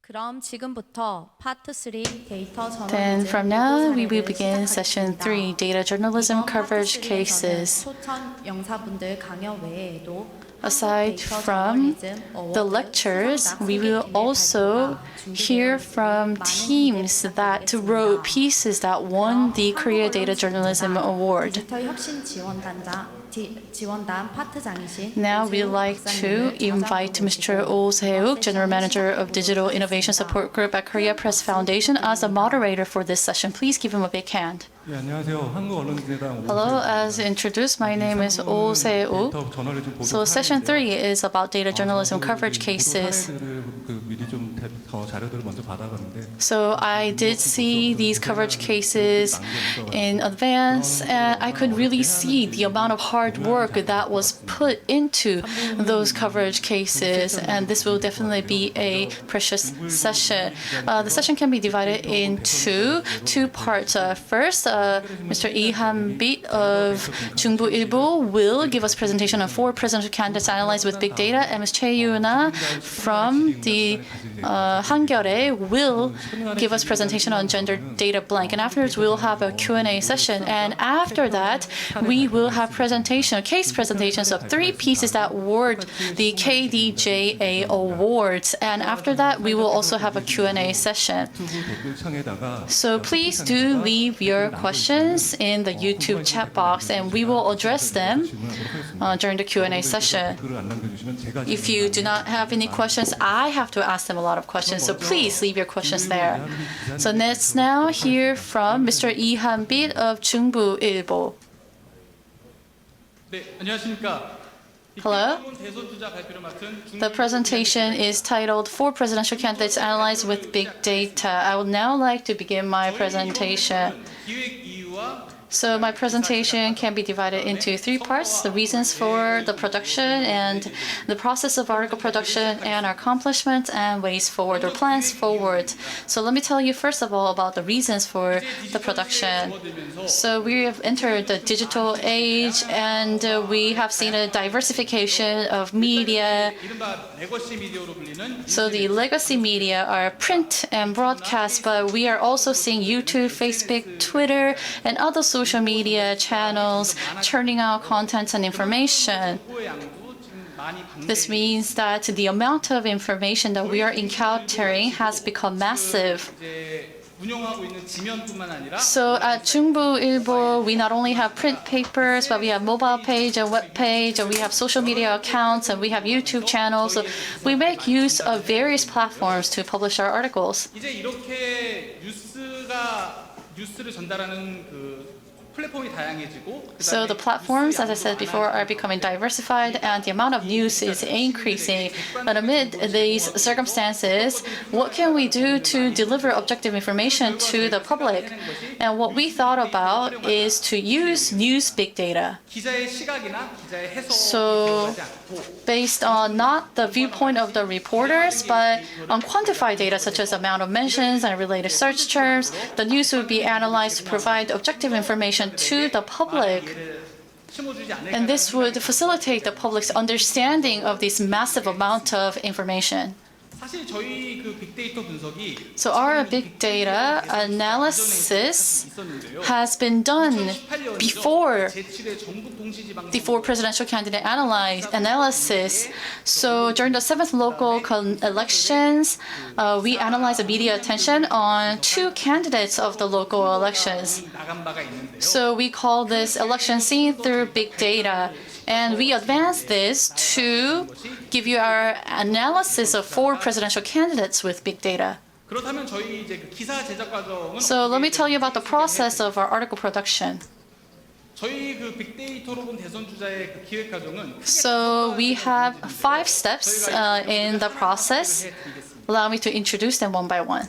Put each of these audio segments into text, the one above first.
Then from now, we will begin session 3, Data Journalism Coverage Cases. Aside from the lectures, we will also hear from teams that wrote pieces that won the Korea Data Journalism Award. Now we'd like to invite Mr. Oh Se-wook, General Manager of Digital Innovation Support Group at Korea Press Foundation, as a moderator for this session. Please give him a big hand. Hello, as introduced, my name is Oh Se-wook. So session 3 is about data journalism coverage cases. So I did see these coverage cases in advance, and I could really see the amount of hard work that was put into those coverage cases, and this will definitely be a precious session. The session can be divided into two parts. First, Mr. Lee Han-bit of Joongbooilbo will give us a presentation on 4 presidential candidates analyzed with big data, and Ms. Jaehyun from the Hankyoreh will give us a presentation on gender data blank. And afterwards, we'll have a Q&A session. And after that, we will have case presentations of 3 pieces that award the KDJA awards. And after that, we will also have a Q&A session. So please do leave your questions in the YouTube chat box, and we will address them during the Q&A session. If you do not have any questions, I have to ask them a lot of questions, so please leave your questions there. So let's now hear from Mr. Lee Han-bit of Joongbooilbo. Hello. The presentation is titled 4 Presidential Candidates Analyzed with Big Data. I would now like to begin my presentation. So my presentation can be divided into 3 parts: the reasons for the production and the process of article production and our accomplishments and ways forward or plans forward. So let me tell you first of all about the reasons for the production. So we have entered the digital age, and we have seen a diversification of media. So the legacy media are print and broadcast, but we are also seeing YouTube, Facebook, Twitter, and other social media channels churning out content and information. This means that the amount of information that we are encountering has become massive. So at Joongbooilbo, we not only have print papers, but we have mobile page and web page, and we have social media accounts, and we have YouTube channels. So we make use of various platforms to publish our articles. So the platforms, as I said before, are becoming diversified, and the amount of news is increasing. But amid these circumstances, what can we do to deliver objective information to the public? And what we thought about is to use news big data. So based on not the viewpoint of the reporters, but on quantified data such as amount of mentions and related search terms, the news would be analyzed to provide objective information to the public. And this would facilitate the public's understanding of this massive amount of information. So our big data analysis has been done before the 4 presidential candidate analysis. So during the 7th local elections, we analyzed the media attention on 2 candidates of the local elections. So we call this election seen through big data. And we advanced this to give you our analysis of 4 presidential candidates with big data. So let me tell you about the process of our article production. So we have 5 steps in the process. Allow me to introduce them one by one.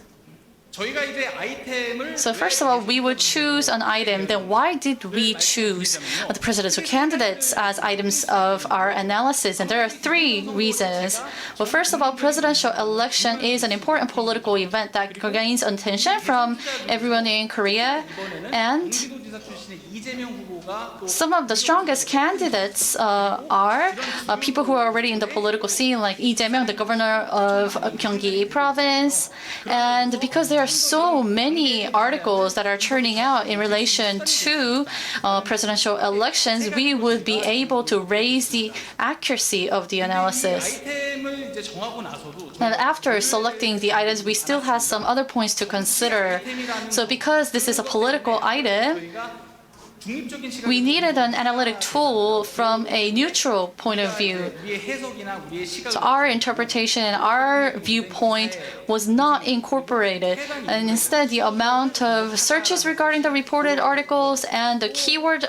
So first of all, we would choose an item. Then why did we choose the presidential candidates as items of our analysis? And there are 3 reasons. Well, first of all, presidential election is an important political event that gains attention from everyone in Korea. And Some of the strongest candidates are people who are already in the political scene, like Lee Jae-myung, the governor of Gyeonggi province. And because there are so many articles that are churning out in relation to presidential elections, we would be able to raise the accuracy of the analysis. And after selecting the items, we still have some other points to consider. So because this is a political item, we needed an analytic tool from a neutral point of view. So our interpretation and our viewpoint was not incorporated. And instead, the amount of searches regarding the reported articles and the keyword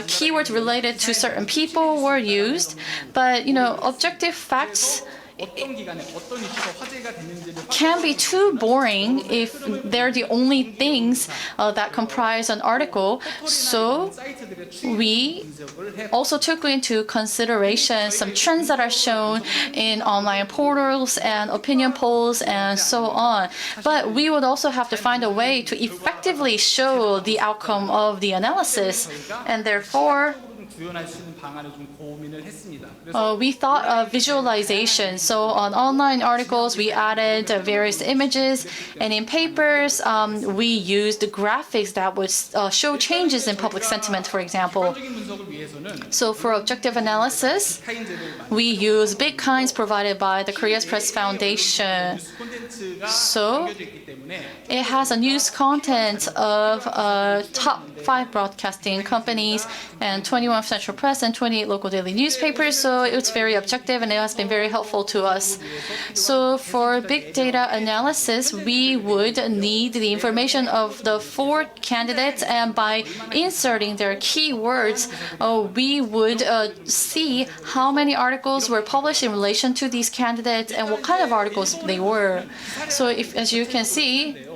keywords related to certain people were used. But objective facts can be too boring if they're the only things that comprise an article. So we also took into consideration some trends that are shown in online portals and opinion polls and so on. But we would also have to find a way to effectively show the outcome of the analysis. And therefore, we thought of visualization. So on online articles, we added various images, and in papers, we used graphics that would show changes in public sentiment, for example. So for objective analysis, we use big kinds provided by the Korea's Press Foundation. So it has a news content of top 5 broadcasting companies and 21 central press and 28 local daily newspapers. So it's very objective and it has been very helpful to us. So for big data analysis, we would need the information of the 4 candidates, and by inserting their keywords, we would see how many articles were published in relation to these candidates and what kind of articles they were. So as you can see,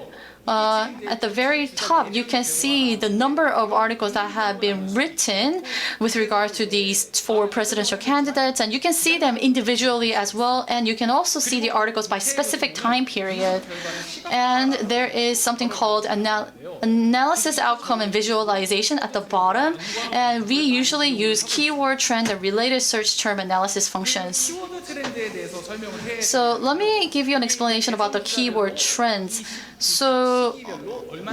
at the very top, you can see the number of articles that have been written with regard to these 4 presidential candidates, and you can see them individually as well, and you can also see the articles by specific time period. And there is something called analysis outcome and visualization at the bottom, and we usually use keyword, trend, and related search term analysis functions. So let me give you an explanation about the keyword trends. So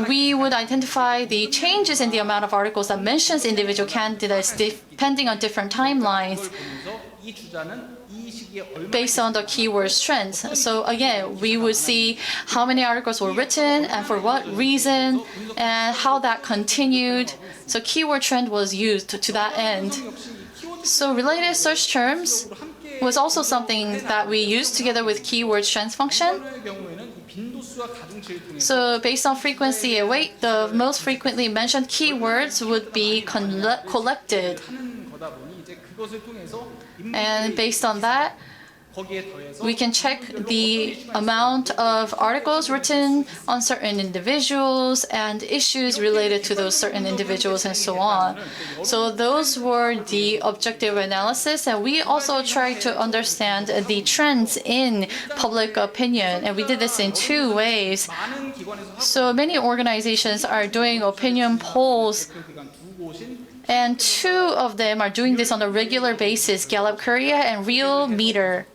we would identify the changes in the amount of articles that mentions individual candidates depending on different timelines based on the keyword trends. So again, we would see how many articles were written and for what reason and how that continued. So keyword trend was used to that end. So related search terms was also something that we used together with keyword trends function. So based on frequency and weight, the most frequently mentioned keywords would be collected. And based on that, we can check the amount of articles written on certain individuals and issues related to those certain individuals and so on. So those were the objective analysis, and we also tried to understand the trends in public opinion, and we did this in 2 ways. So many organizations are doing opinion polls, and 2 of them are doing this on a regular basis, Gallup Korea and Real Meter.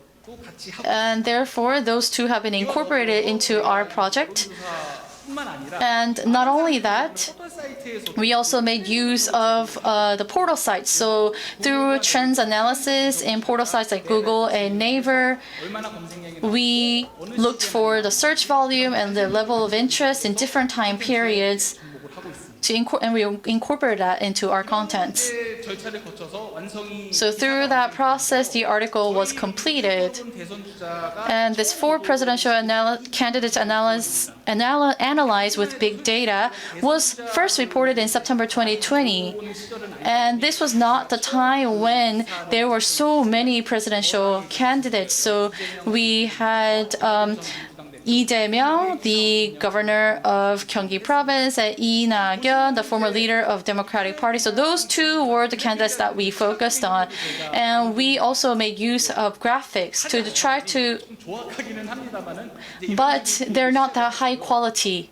And therefore, those 2 have been incorporated into our project. And not only that, we also made use of the portal sites. So through trends analysis in portal sites like Google and Naver, we looked for the search volume and the level of interest in different time periods. And we incorporate that into our content. So through that process, the article was completed. And this 4 presidential candidates analyzed with big data was first reported in September 2020. And this was not the time when there were so many presidential candidates. So we had Lee Jae-myung, the governor of Gyeonggi province, and Lee Na-gyun, the former leader of Democratic Party. So those two were the candidates that we focused on. And we also made use of graphics to try to, but they're not that high quality.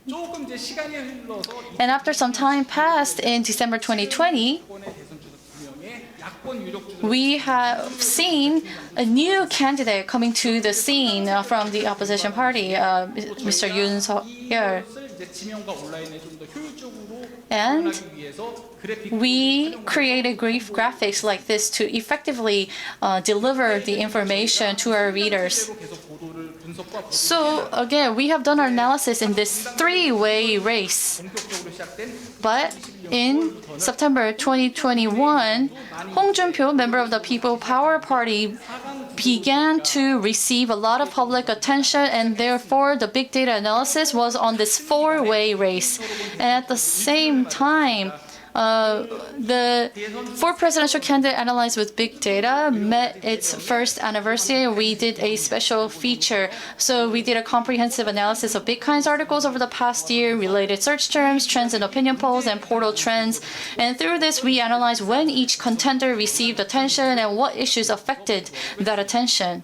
And after some time passed in December 2020, we have seen a new candidate coming to the scene from the opposition party, Mr. Yoon. And we created graphics like this to effectively deliver the information to our readers. So again, we have done our analysis in this three-way race. But in September 2021, Hong Jun-pyo, member of the People Power Party, began to receive a lot of public attention, and therefore the big data analysis was on this four-way race. And at the same time, the four presidential candidate analyzed with big data met its first anniversary. We did a special feature. So we did a comprehensive analysis of Big Kind's articles over the past year, related search terms, trends in opinion polls, and portal trends. And through this, we analyzed when each contender received attention and what issues affected that attention.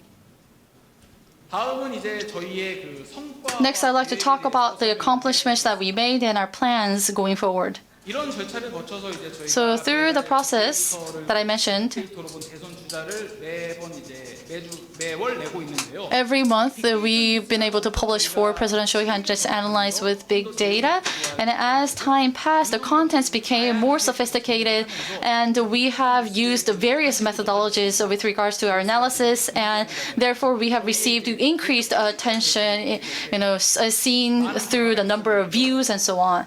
Next, I'd like to talk about the accomplishments that we made and our plans going forward. So through the process that I mentioned, every month we've been able to publish 4 presidential candidates analyzed with big data. And as time passed, the contents became more sophisticated, and we have used various methodologies with regards to our analysis, and therefore we have received increased attention, seen through the number of views and so on.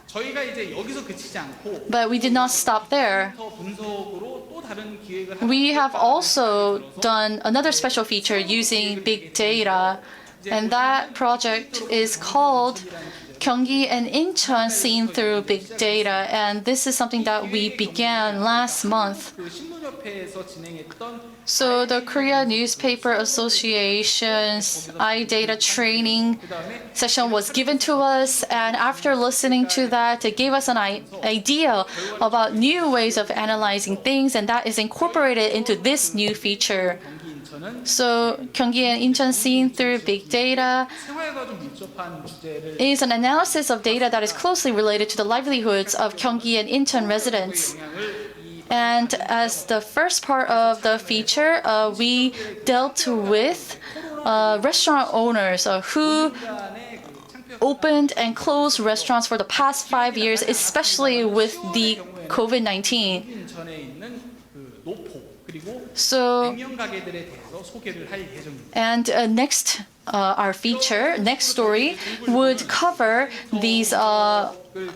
But we did not stop there. We have also done another special feature using big data, and that project is called Gyeonggi and Incheon Seen Through Big Data, and this is something that we began last month. So the Korea Newspaper Association's iData training session was given to us, and after listening to that, it gave us an idea about new ways of analyzing things, and that is incorporated into this new feature. So Gyeonggi and Incheon Seen Through Big Data is an analysis of data that is closely related to the livelihoods of Gyeonggi and Incheon residents. And as the first part of the feature, we dealt with restaurant owners who opened and closed restaurants for the past 5 years, especially with the COVID-19. So, and next, our feature, next story, would cover these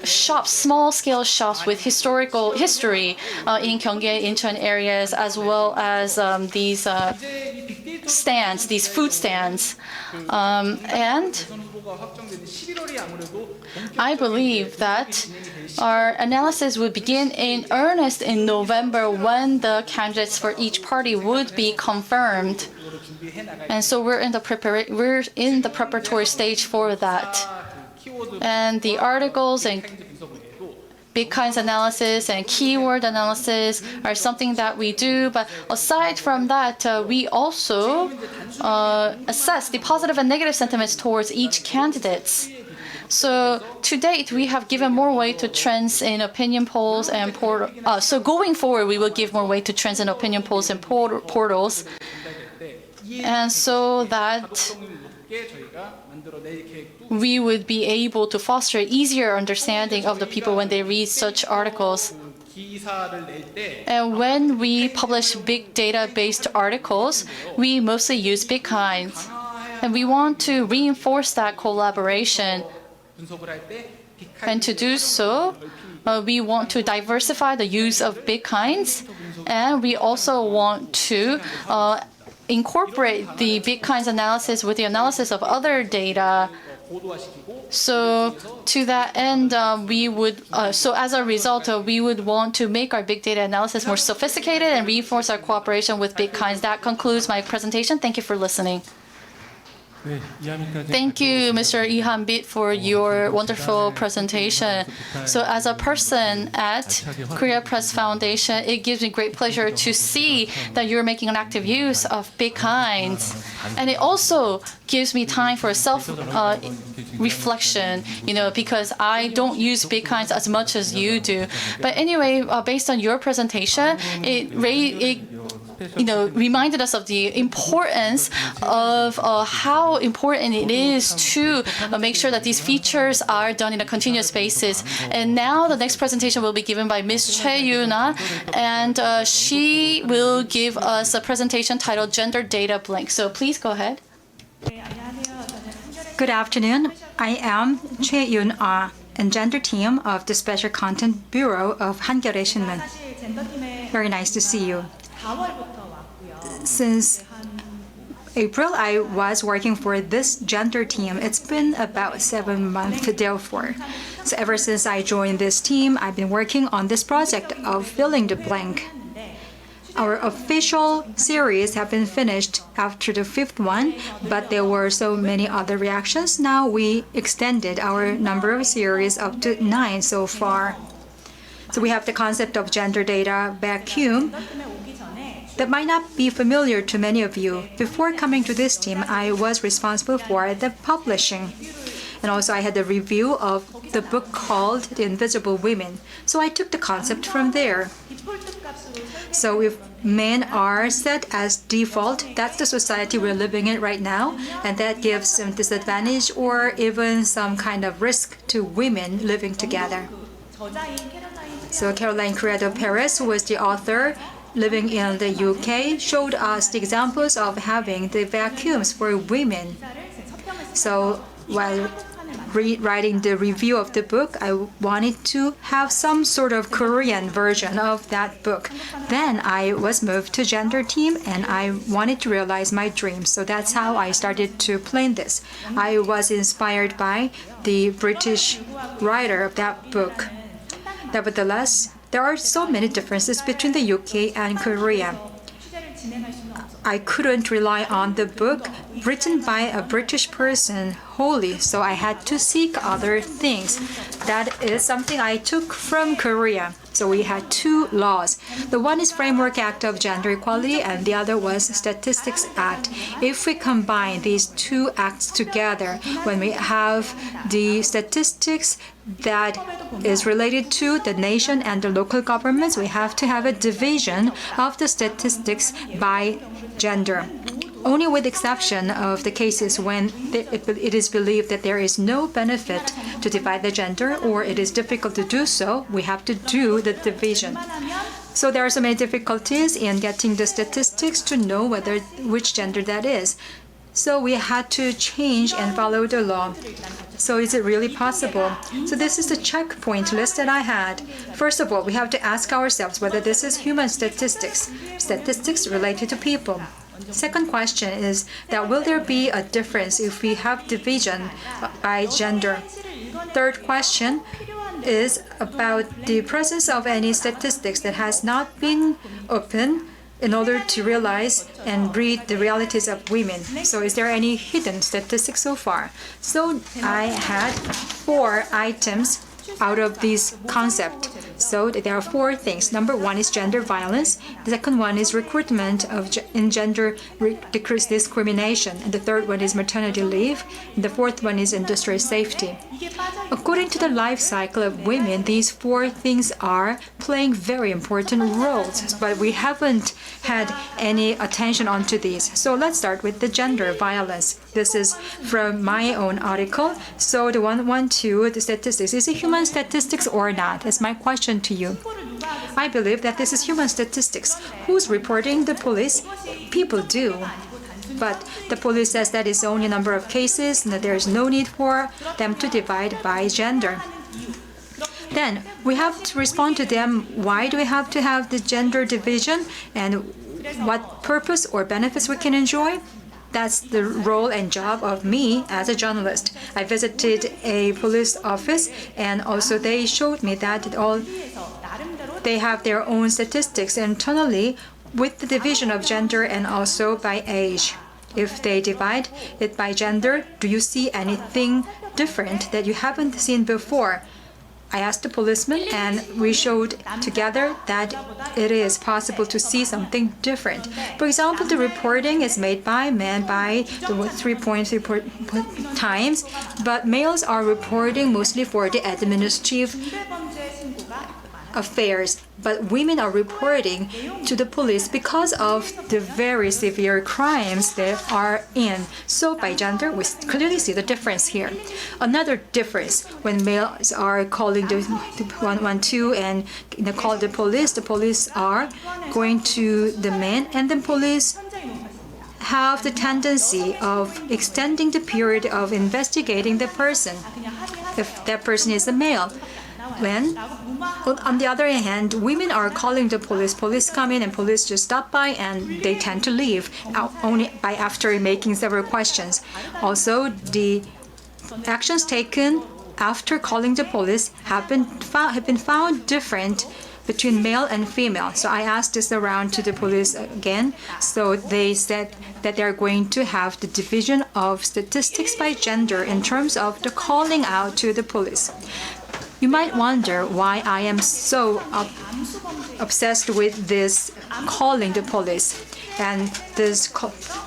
shops, small-scale shops with historical history in Gyeonggi and Incheon areas, as well as these stands, these food stands. And I believe that our analysis would begin in earnest in November, when the candidates for each party would be confirmed. And so we're in the preparatory stage for that. And the articles and Big Kind's analysis and keyword analysis are something that we do. But aside from that, we also assess the positive and negative sentiments towards each candidate. So to date, we have given more weight to trends in opinion polls and portals. So going forward, we will give more weight to trends in opinion polls and portals. And so that we would be able to foster easier understanding of the people when they read such articles. And when we publish big data-based articles, we mostly use Big Kinds. And we want to reinforce that collaboration. And to do so, we want to diversify the use of Big Kinds, and we also want to incorporate the Big Kinds analysis with the analysis of other data. So to that end, so as a result, we would want to make our big data analysis more sophisticated and reinforce our cooperation with Big Kinds. That concludes my presentation. Thank you for listening. Thank you, Mr. Lee Han-bit, for your wonderful presentation. So as a person at Korea Press Foundation, it gives me great pleasure to see that you're making an active use of big kinds. And it also gives me time for self-reflection, because I don't use big kinds as much as you do. But anyway, based on your presentation, it reminded us of the importance of how important it is to make sure that these features are done in a continuous basis. And now the next presentation will be given by Ms. Jaehyun, and she will give us a presentation titled Gender Data Blank. So please go ahead. Good afternoon. I am Jaehyun and Gender Team of the Special Content Bureau of Hankyoreh. Very nice to see you. Since April, I was working for this gender team. It's been about 7 months, therefore. So ever since I joined this team, I've been working on this project of filling the blank. Our official series have been finished after the 5th one, but there were so many other reactions. Now we extended our number of series up to 9 so far. So we have the concept of gender data vacuum. That might not be familiar to many of you. Before coming to this team, I was responsible for the publishing. And also I had the review of the book called The Invisible Women. So I took the concept from there. So if men are set as default, that's the society we're living in right now, and that gives some disadvantage or even some kind of risk to women living together. So Caroline Criado-Perez, who was the author, living in the UK, showed us the examples of having the vacuums for women. So while writing the review of the book, I wanted to have some sort of Korean version of that book. Then I was moved to gender team and I wanted to realize my dreams. So that's how I started to plan this. I was inspired by the British writer of that book. Nevertheless, there are so many differences between the UK and Korea. I couldn't rely on the book written by a British person wholly, so I had to seek other things. That is something I took from Korea. So we had 2 laws. The one is Framework Act of Gender Equality and the other was Statistics Act. If we combine these 2 acts together, when we have the statistics that is related to the nation and the local governments, we have to have a division of the statistics by gender. Only with exception of the cases when it is believed that there is no benefit to divide the gender or it is difficult to do so, we have to do the division. So there are so many difficulties in getting the statistics to know which gender that is. So we had to change and follow the law. So is it really possible? So this is the checkpoint list that I had. First of all, we have to ask ourselves whether this is human statistics related to people. Second question is that will there be a difference if we have division by gender? Third question is about the presence of any statistics that has not been open in order to realize and read the realities of women. So is there any hidden statistics so far? So I had 4 items out of this concept. So there are 4 things. Number 1 is gender violence. The second one is recruitment in gender discrimination. And the third one is maternity leave. And the fourth one is industrial safety. According to the life cycle of women, these 4 things are playing very important roles, but we haven't had any attention onto these. So let's start with the gender violence. This is from my own article. So the 112, the statistics, is it human statistics or not? That's my question to you. I believe that this is human statistics. Who's reporting the police? People do. But the police says that it's only a number of cases and that there is no need for them to divide by gender. Then we have to respond to them. Why do we have to have the gender division and what purpose or benefits we can enjoy? That's the role and job of me as a journalist. I visited a police office and also they showed me that they have their own statistics internally with the division of gender and also by age. If they divide it by gender, do you see anything different that you haven't seen before? I asked the policeman, and we showed together that it is possible to see something different. For example, the reporting is made by men by the 3.3 times, but males are reporting mostly for the administrative affairs, but women are reporting to the police because of the very severe crimes they are in. So by gender, we clearly see the difference here. Another difference, when males are calling the 112 and call the police are going to the men, and the police have the tendency of extending the period of investigating the person if that person is a male. When, on the other hand, women are calling the police come in and police just stop by and they tend to leave only by after making several questions. Also, the actions taken after calling the police have been found different between male and female. So I asked this around to the police again. So they said that they're going to have the division of statistics by gender in terms of the calling out to the police. You might wonder why I am so obsessed with this calling the police. And this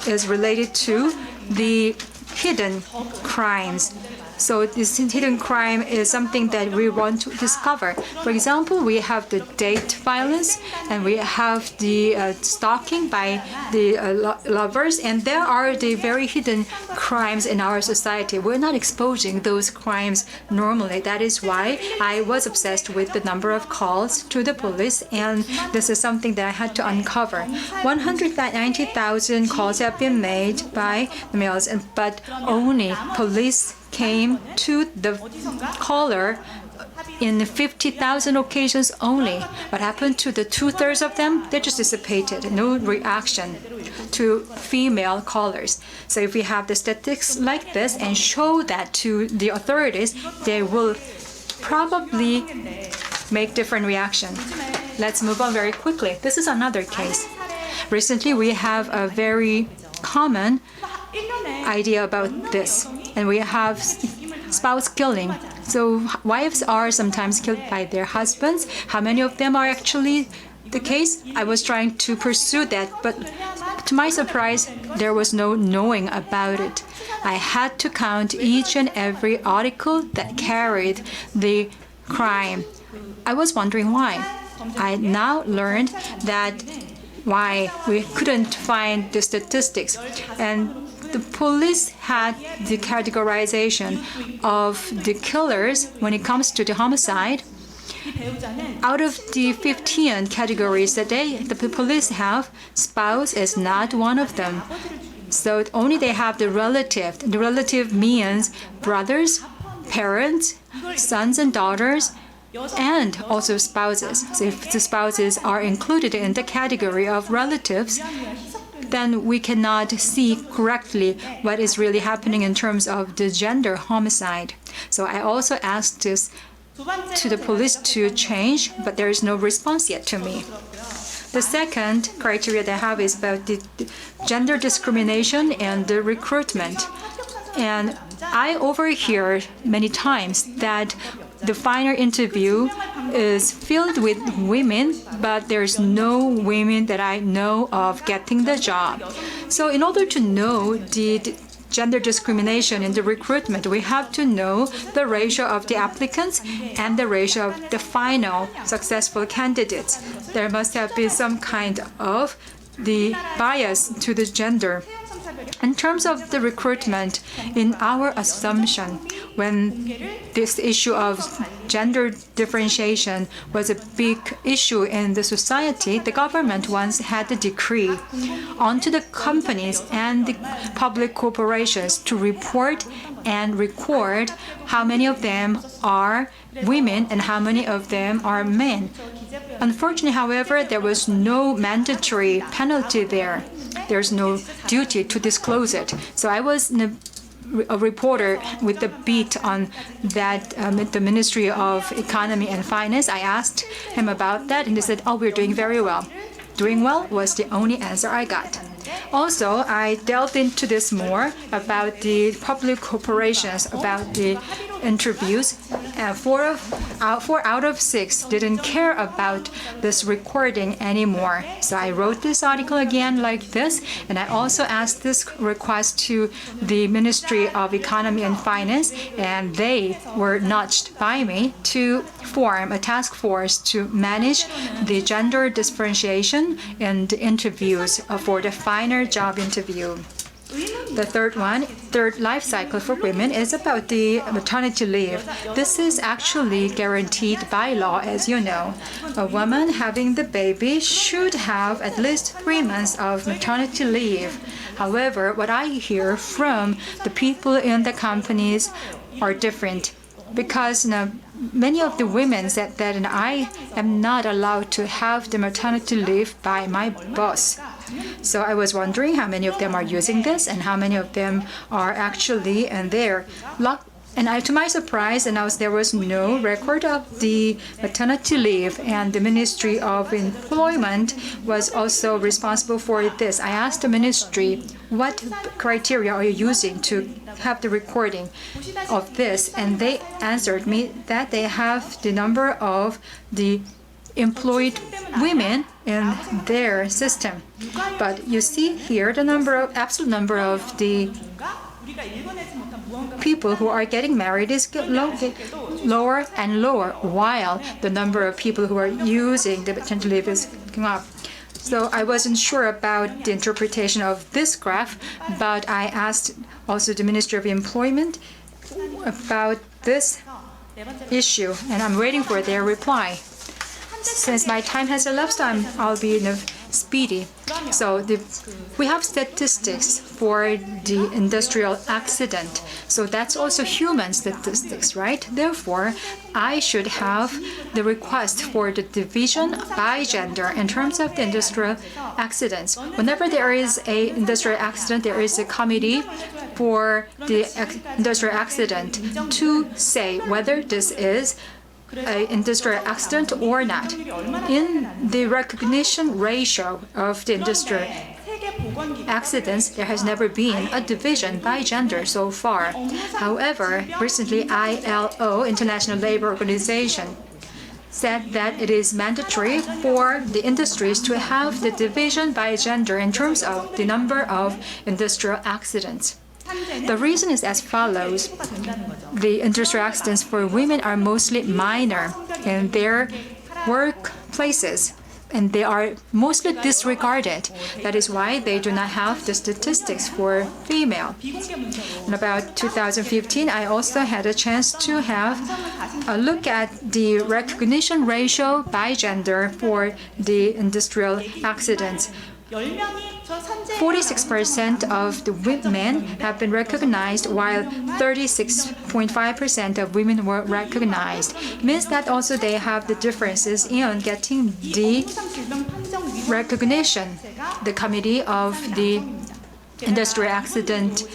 is related to the hidden crimes. So this hidden crime is something that we want to discover. For example, we have the date violence, and we have the stalking by the lovers, and there are the very hidden crimes in our society. We're not exposing those crimes normally. That is why I was obsessed with the number of calls to the police, and this is something that I had to uncover. 190,000 calls have been made by the males, but only police came to the caller in 50,000 occasions only. What happened to the 2/3 of them? They just dissipated. No reaction to female callers. So if we have the statistics like this and show that to the authorities, they will probably make different reaction. Let's move on very quickly. This is another case. Recently, we have a very common idea about this, and we have spouse killing. So wives are sometimes killed by their husbands. How many of them are actually the case? I was trying to pursue that, but to my surprise, there was no knowing about it. I had to count each and every article that carried the crime. I was wondering why. I now learned that why we couldn't find the statistics, and the police had the categorization of the killers when it comes to the homicide. Out of the 15 categories that the police have, spouse is not one of them. So only they have the relative. The relative means brothers, parents, sons and daughters, and also spouses. So if the spouses are included in the category of relatives, then we cannot see correctly what is really happening in terms of the gender homicide. So I also asked this to the police to change, but there is no response yet to me. The second criteria that I have is about the gender discrimination and the recruitment. And I overhear many times that the final interview is filled with women, but there's no women that I know of getting the job. So in order to know the gender discrimination in the recruitment, we have to know the ratio of the applicants and the ratio of the final successful candidates. There must have been some kind of the bias to the gender. In terms of the recruitment, in our assumption, when this issue of gender differentiation was a big issue in the society, the government once had a decree onto the companies and the public corporations to report and record how many of them are women and how many of them are men. Unfortunately, however, there was no mandatory penalty there. There's no duty to disclose it. So I was a reporter with the beat on that the Ministry of Economy and Finance. I asked him about that, and he said, "Oh, we're doing very well." Doing well was the only answer I got. Also, I delved into this more about the public corporations, about the interviews. Four out of 6 didn't care about this recording anymore. So I wrote this article again like this, and I also asked this request to the Ministry of Economy and Finance, and they were nudged by me to form a task force to manage the gender differentiation in the interviews for the final job interview. The third life cycle for women, is about the maternity leave. This is actually guaranteed by law, as you know. A woman having the baby should have at least 3 months of maternity leave. However, what I hear from the people in the companies are different, because many of the women said that I am not allowed to have the maternity leave by my boss. So I was wondering how many of them are using this and how many of them are actually in their luck. And to my surprise, there was no record of the maternity leave, and the Ministry of Employment was also responsible for this. I asked the ministry, what criteria are you using to have the recording of this? And they answered me that they have the number of the employed women in their system. But you see here the absolute number of the people who are getting married is lower and lower, while the number of people who are using the maternity leave is going up. So I wasn't sure about the interpretation of this graph, but I asked also the Ministry of Employment about this issue, and I'm waiting for their reply. Since my time has elapsed, I'll be speedy. So we have statistics for the industrial accident. So that's also human statistics, right? Therefore, I should have the request for the division by gender in terms of the industrial accidents. Whenever there is an industrial accident, there is a committee for the industrial accident to say whether this is an industrial accident or not. In the recognition ratio of the industrial accidents, there has never been a division by gender so far. However, recently ILO, International Labor Organization, said that it is mandatory for the industries to have the division by gender in terms of the number of industrial accidents. The reason is as follows. The industrial accidents for women are mostly minor in their workplaces, and they are mostly disregarded. That is why they do not have the statistics for female. In about 2015, I also had a chance to have a look at the recognition ratio by gender for the industrial accidents. 46% of the women have been recognized, while 36.5% of women were recognized. Means that also they have the differences in getting the recognition. The committee of the industrial accident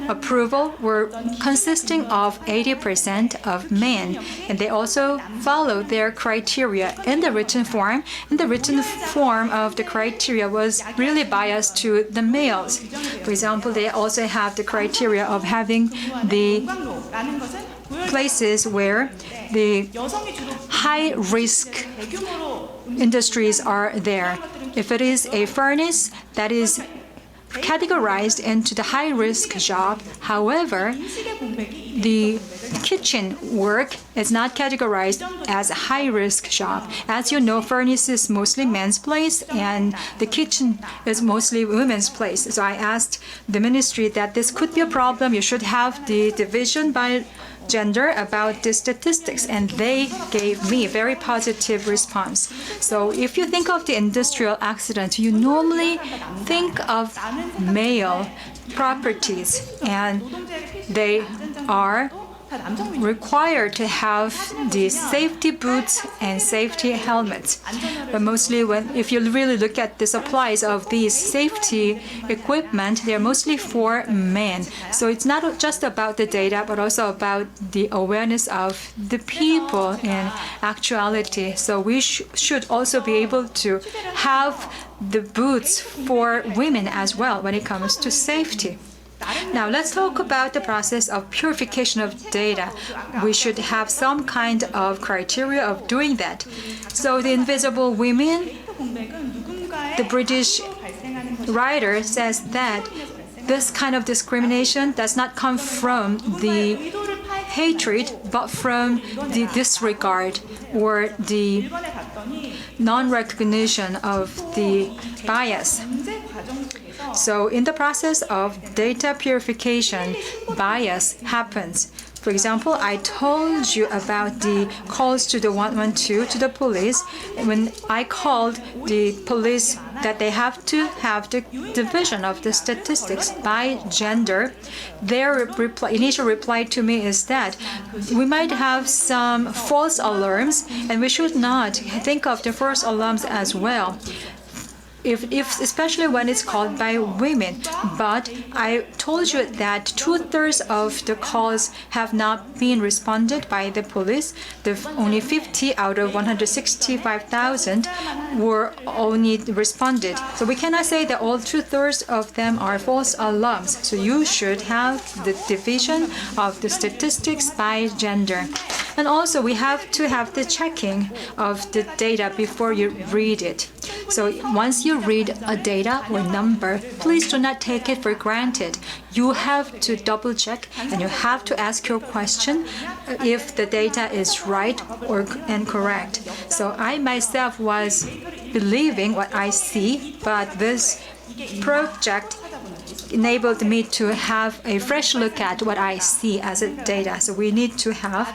approval were consisting of 80% of men, and they also follow their criteria in the written form. And the written form of the criteria was really biased to the males. For example, they also have the criteria of having the places where the high-risk industries are there. If it is a furnace, that is categorized into the high-risk job. However, the kitchen work is not categorized as a high-risk job. As you know, furnace is mostly men's place, and the kitchen is mostly women's place. So I asked the ministry that this could be a problem. You should have the division by gender about the statistics, and they gave me a very positive response. So if you think of the industrial accident, you normally think of male properties, and they are required to have the safety boots and safety helmets. But mostly if you really look at the supplies of these safety equipment, they're mostly for men. So it's not just about the data, but also about the awareness of the people in actuality. So we should also be able to have the boots for women as well when it comes to safety. Now let's talk about the process of purification of data. We should have some kind of criteria of doing that. So the invisible women, the British writer says that this kind of discrimination does not come from the hatred, but from the disregard or the non-recognition of the bias. So in the process of data purification, bias happens. For example, I told you about the calls to the 112 to the police. When I called the police that they have to have the division of the statistics by gender, their initial reply to me is that we might have some false alarms and we should not think of the false alarms as well. Especially when it's called by women. But I told you that 2/3 of the calls have not been responded by the police. Only 50 out of 165,000 were only responded. So we cannot say that all 2/3 of them are false alarms. So you should have the division of the statistics by gender. And also we have to have the checking of the data before you read it. So once you read a data or number, please do not take it for granted. You have to double check and you have to ask your question if the data is right and correct. So I myself was believing what I see, but this project enabled me to have a fresh look at what I see as a data. So we need to have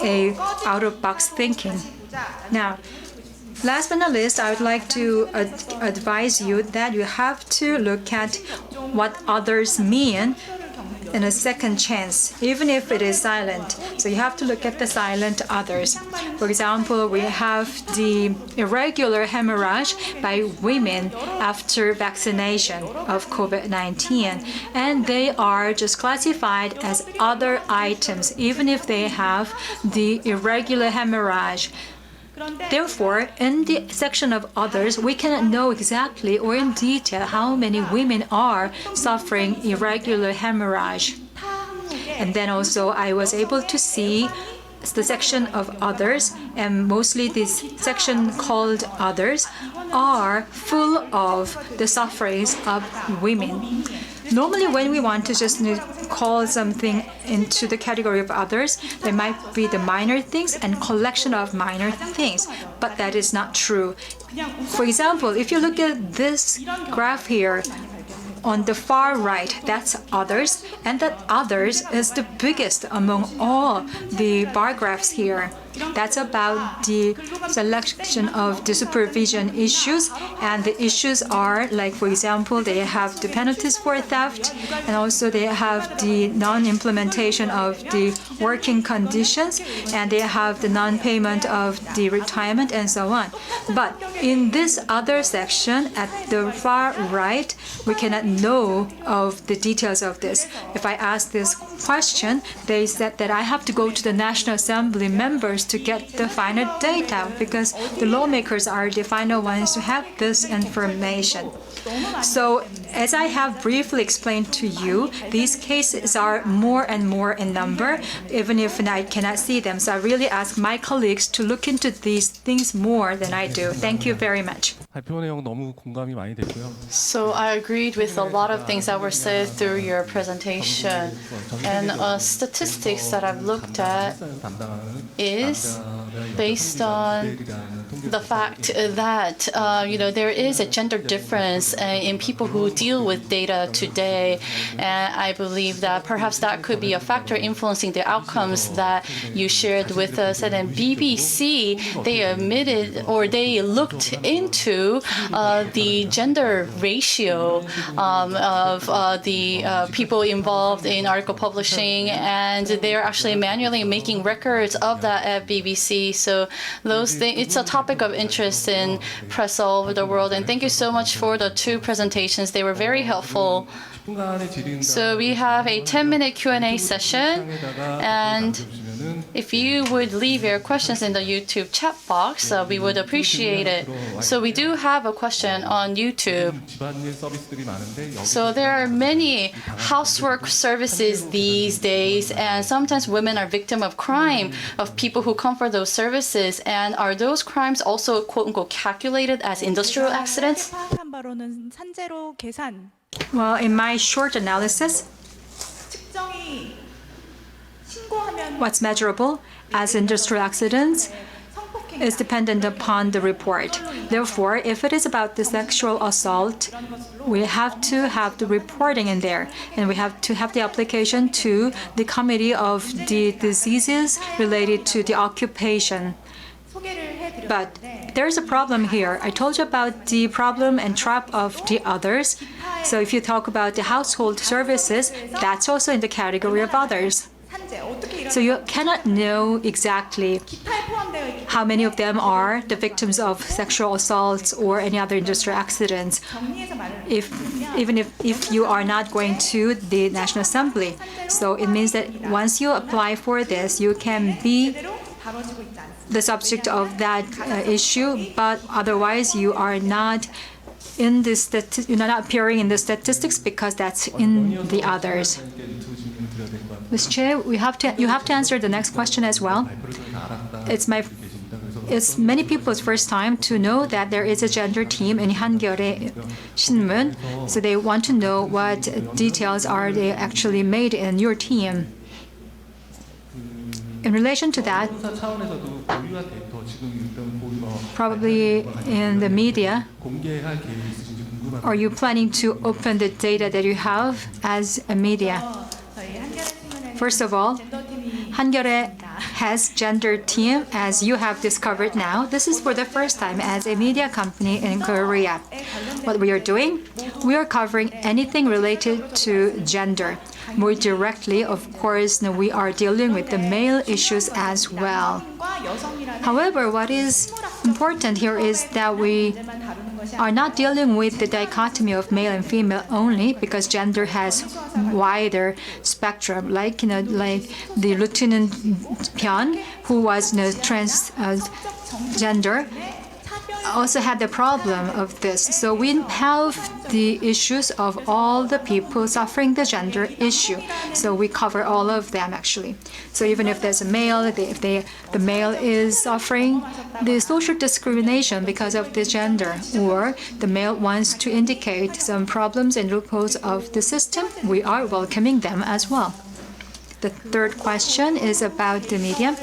a out-of-box thinking. Now, last but not least, I would like to advise you that you have to look at what others mean in a second chance, even if it is silent. So you have to look at the silent others. For example, we have the irregular hemorrhage by women after vaccination of COVID-19, and they are just classified as other items, even if they have the irregular hemorrhage. Therefore, in the section of others, we cannot know exactly or in detail how many women are suffering irregular hemorrhage. And then also I was able to see the section of others, and mostly this section called others are full of the sufferings of women. Normally, when we want to just call something into the category of others, there might be the minor things and collection of minor things, but that is not true. For example, if you look at this graph here, on the far right, that's others, and that others is the biggest among all the bar graphs here. That's about the selection of the supervision issues, and the issues are like, for example, they have the penalties for theft, and also they have the non-implementation of the working conditions, and they have the non-payment of the retirement, and so on. But in this other section at the far right, we cannot know of the details of this. If I ask this question, they said that I have to go to the National Assembly members to get the final data, because the lawmakers are the final ones to have this information. So, as I have briefly explained to you, these cases are more and more in number, even if I cannot see them. So I really ask my colleagues to look into these things more than I do. Thank you very much. So I agreed with a lot of things that were said through your presentation. And statistics that I've looked at is based on the fact that there is a gender difference in people who deal with data today, and I believe that perhaps that could be a factor influencing the outcomes that you shared with us. And then BBC, they admitted or they looked into the gender ratio of the people involved in article publishing, and they're actually manually making records of that at BBC. So those things, it's a topic of interest in press all over the world. And thank you so much for the two presentations. They were very helpful. So we have a 10-minute Q&A session, and if you would leave your questions in the YouTube chat box, we would appreciate it. So we do have a question on YouTube. So there are many housework services these days, and sometimes women are victim of crime of people who come for those services. And are those crimes also quote-unquote calculated as industrial accidents? Well, in my short analysis, what's measurable as industrial accidents is dependent upon the report. Therefore, if it is about the sexual assault, we have to have the reporting in there, and we have to have the application to the Committee of the Diseases related to the occupation. But there's a problem here. I told you about the problem and trap of the others. So if you talk about the household services, that's also in the category of others. So you cannot know exactly how many of them are the victims of sexual assaults or any other industrial accidents, even if you are not going to the National Assembly. So it means that once you apply for this, you can be the subject of that issue, but otherwise you are not in this. You're not appearing in the statistics because that's in the others. Ms. Choi, you have to answer the next question as well. It's many people's first time to know that there is a gender team in Hankyoreh Shinmun, so they want to know what details are they actually made in your team. In relation to that, probably in the media, are you planning to open the data that you have as a media? First of all, Hankyoreh has gender team, as you have discovered now. This is for the first time as a media company in Korea. What we are doing, we are covering anything related to gender. More directly, of course, we are dealing with the male issues as well. However, what is important here is that we are not dealing with the dichotomy of male and female only, because gender has wider spectrum. Like the Lieutenant Byun, who was transgender, also had the problem of this. So we have the issues of all the people suffering the gender issue. So we cover all of them actually. So even if there's a male, if the male is suffering the social discrimination because of the gender, or the male wants to indicate some problems and loopholes of the system, we are welcoming them as well. The third question is about the media.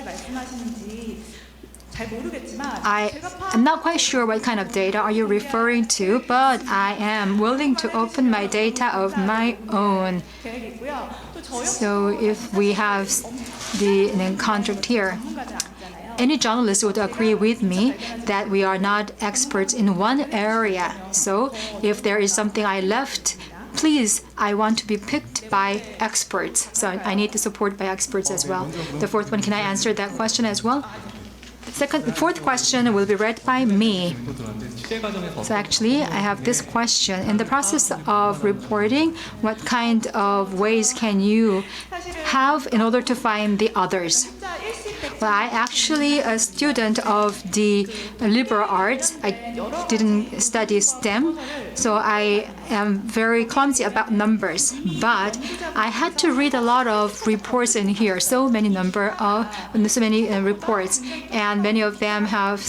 I'm not quite sure what kind of data are you referring to, but I am willing to open my data of my own. So if we have the contract here, any journalist would agree with me that we are not experts in one area. So if there is something I left, please, I want to be picked by experts. So I need the support by experts as well. The fourth one, can I answer that question as well? The fourth question will be read by me. So actually, I have this question. In the process of reporting, what kind of ways can you have in order to find the others? Well, I actually a student of the liberal arts. I didn't study STEM, so I am very clumsy about numbers. But I had to read a lot of reports in here, so many reports, and many of them have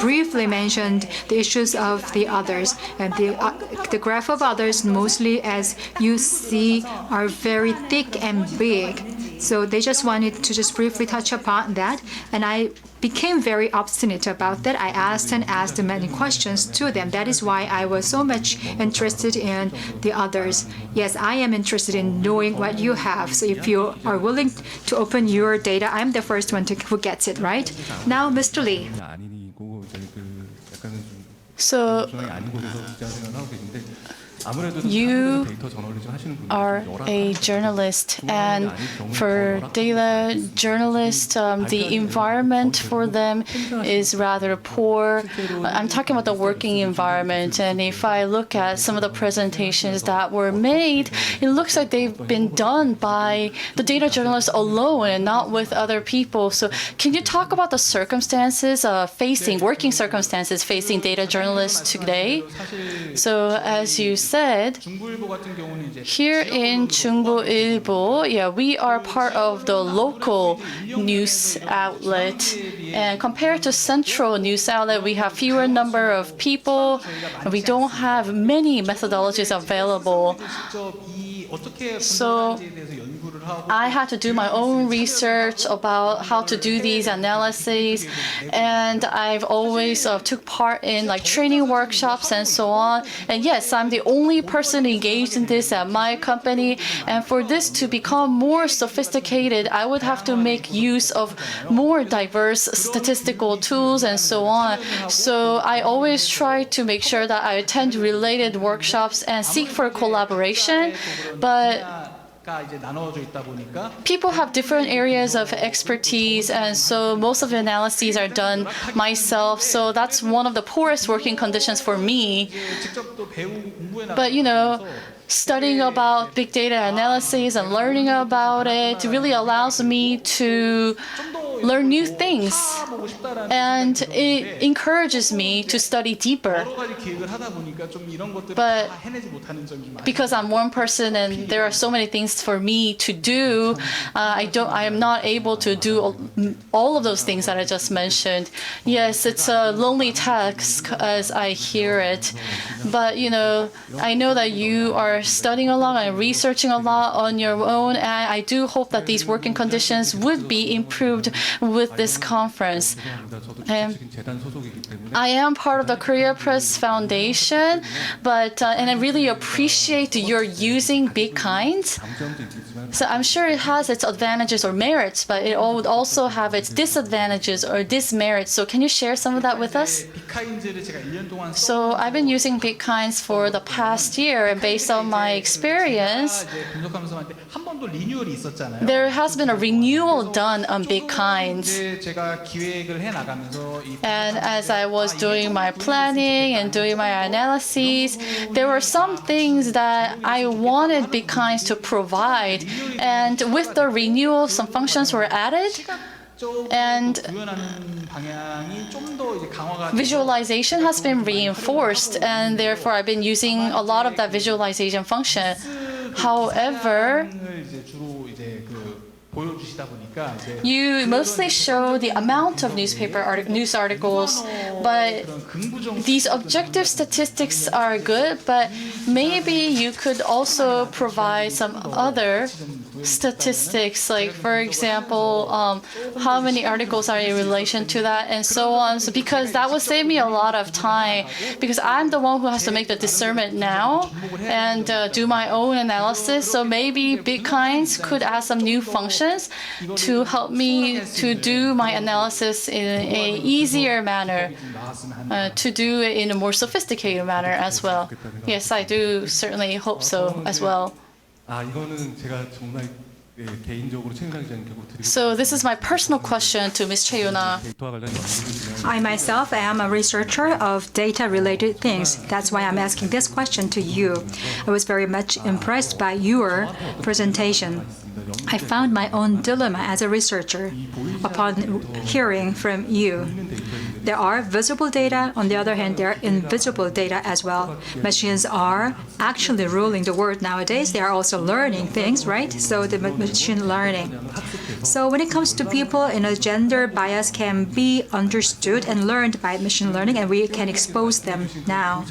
briefly mentioned the issues of the others. And the graph of others, mostly as you see, are very thick and big. So they just wanted to just briefly touch upon that, and I became very obstinate about that. I asked and asked many questions to them. That is why I was so much interested in the others. Yes, I am interested in knowing what you have. So if you are willing to open your data, I'm the first one who gets it, right? Now, Mr. Lee. So you are a journalist, and for data journalists, the environment for them is rather poor. I'm talking about the working environment, and if I look at some of the presentations that were made, it looks like they've been done by the data journalists alone and not with other people. So can you talk about the circumstances working circumstances facing data journalists today? So as you said, here in Joongbooilbo, we are part of the local news outlet. And compared to central news outlet, we have fewer number of people. We don't have many methodologies available. So I had to do my own research about how to do these analyses, and I've always took part in like training workshops and so on. And yes, I'm the only person engaged in this at my company, and for this to become more sophisticated, I would have to make use of more diverse statistical tools and so on. So I always try to make sure that I attend related workshops and seek for collaboration, but people have different areas of expertise, and so most of the analyses are done myself. So that's one of the poorest working conditions for me. But studying about big data analysis and learning about it really allows me to learn new things, and it encourages me to study deeper. But because I'm one person and there are so many things for me to do, I am not able to do all of those things that I just mentioned. Yes, it's a lonely task as I hear it, but I know that you are studying a lot and researching a lot on your own, and I do hope that these working conditions would be improved with this conference. I am part of the Korea Press Foundation, and I really appreciate your using Big Kinds. So I'm sure it has its advantages or merits, but it would also have its disadvantages or dismerits. So can you share some of that with us? So I've been using Big Kinds for the past year, and based on my experience, there has been a renewal done on Big Kinds. And as I was doing my planning and doing my analyses, there were some things that I wanted Big Kinds to provide. And with the renewal, some functions were added. And visualization has been reinforced, and therefore I've been using a lot of that visualization function. However, you mostly show the amount of news articles, but these objective statistics are good, but maybe you could also provide some other statistics, like for example, how many articles are in relation to that and so on. So because that would save me a lot of time, because I'm the one who has to make the discernment now and do my own analysis. So maybe Big Kinds could add some new functions to help me to do my analysis in an easier manner, to do it in a more sophisticated manner as well. Yes, I do certainly hope so as well. So this is my personal question to Ms. Jaehyun. I myself am a researcher of data-related things. That's why I'm asking this question to you. I was very much impressed by your presentation. I found my own dilemma as a researcher upon hearing from you. there are visible data. On the other hand, there are invisible data as well. Machines are actually ruling the world nowadays. They are also learning things, right? So the machine learning. So when it comes to people, gender bias can be understood and learned by machine learning, and we can expose them now.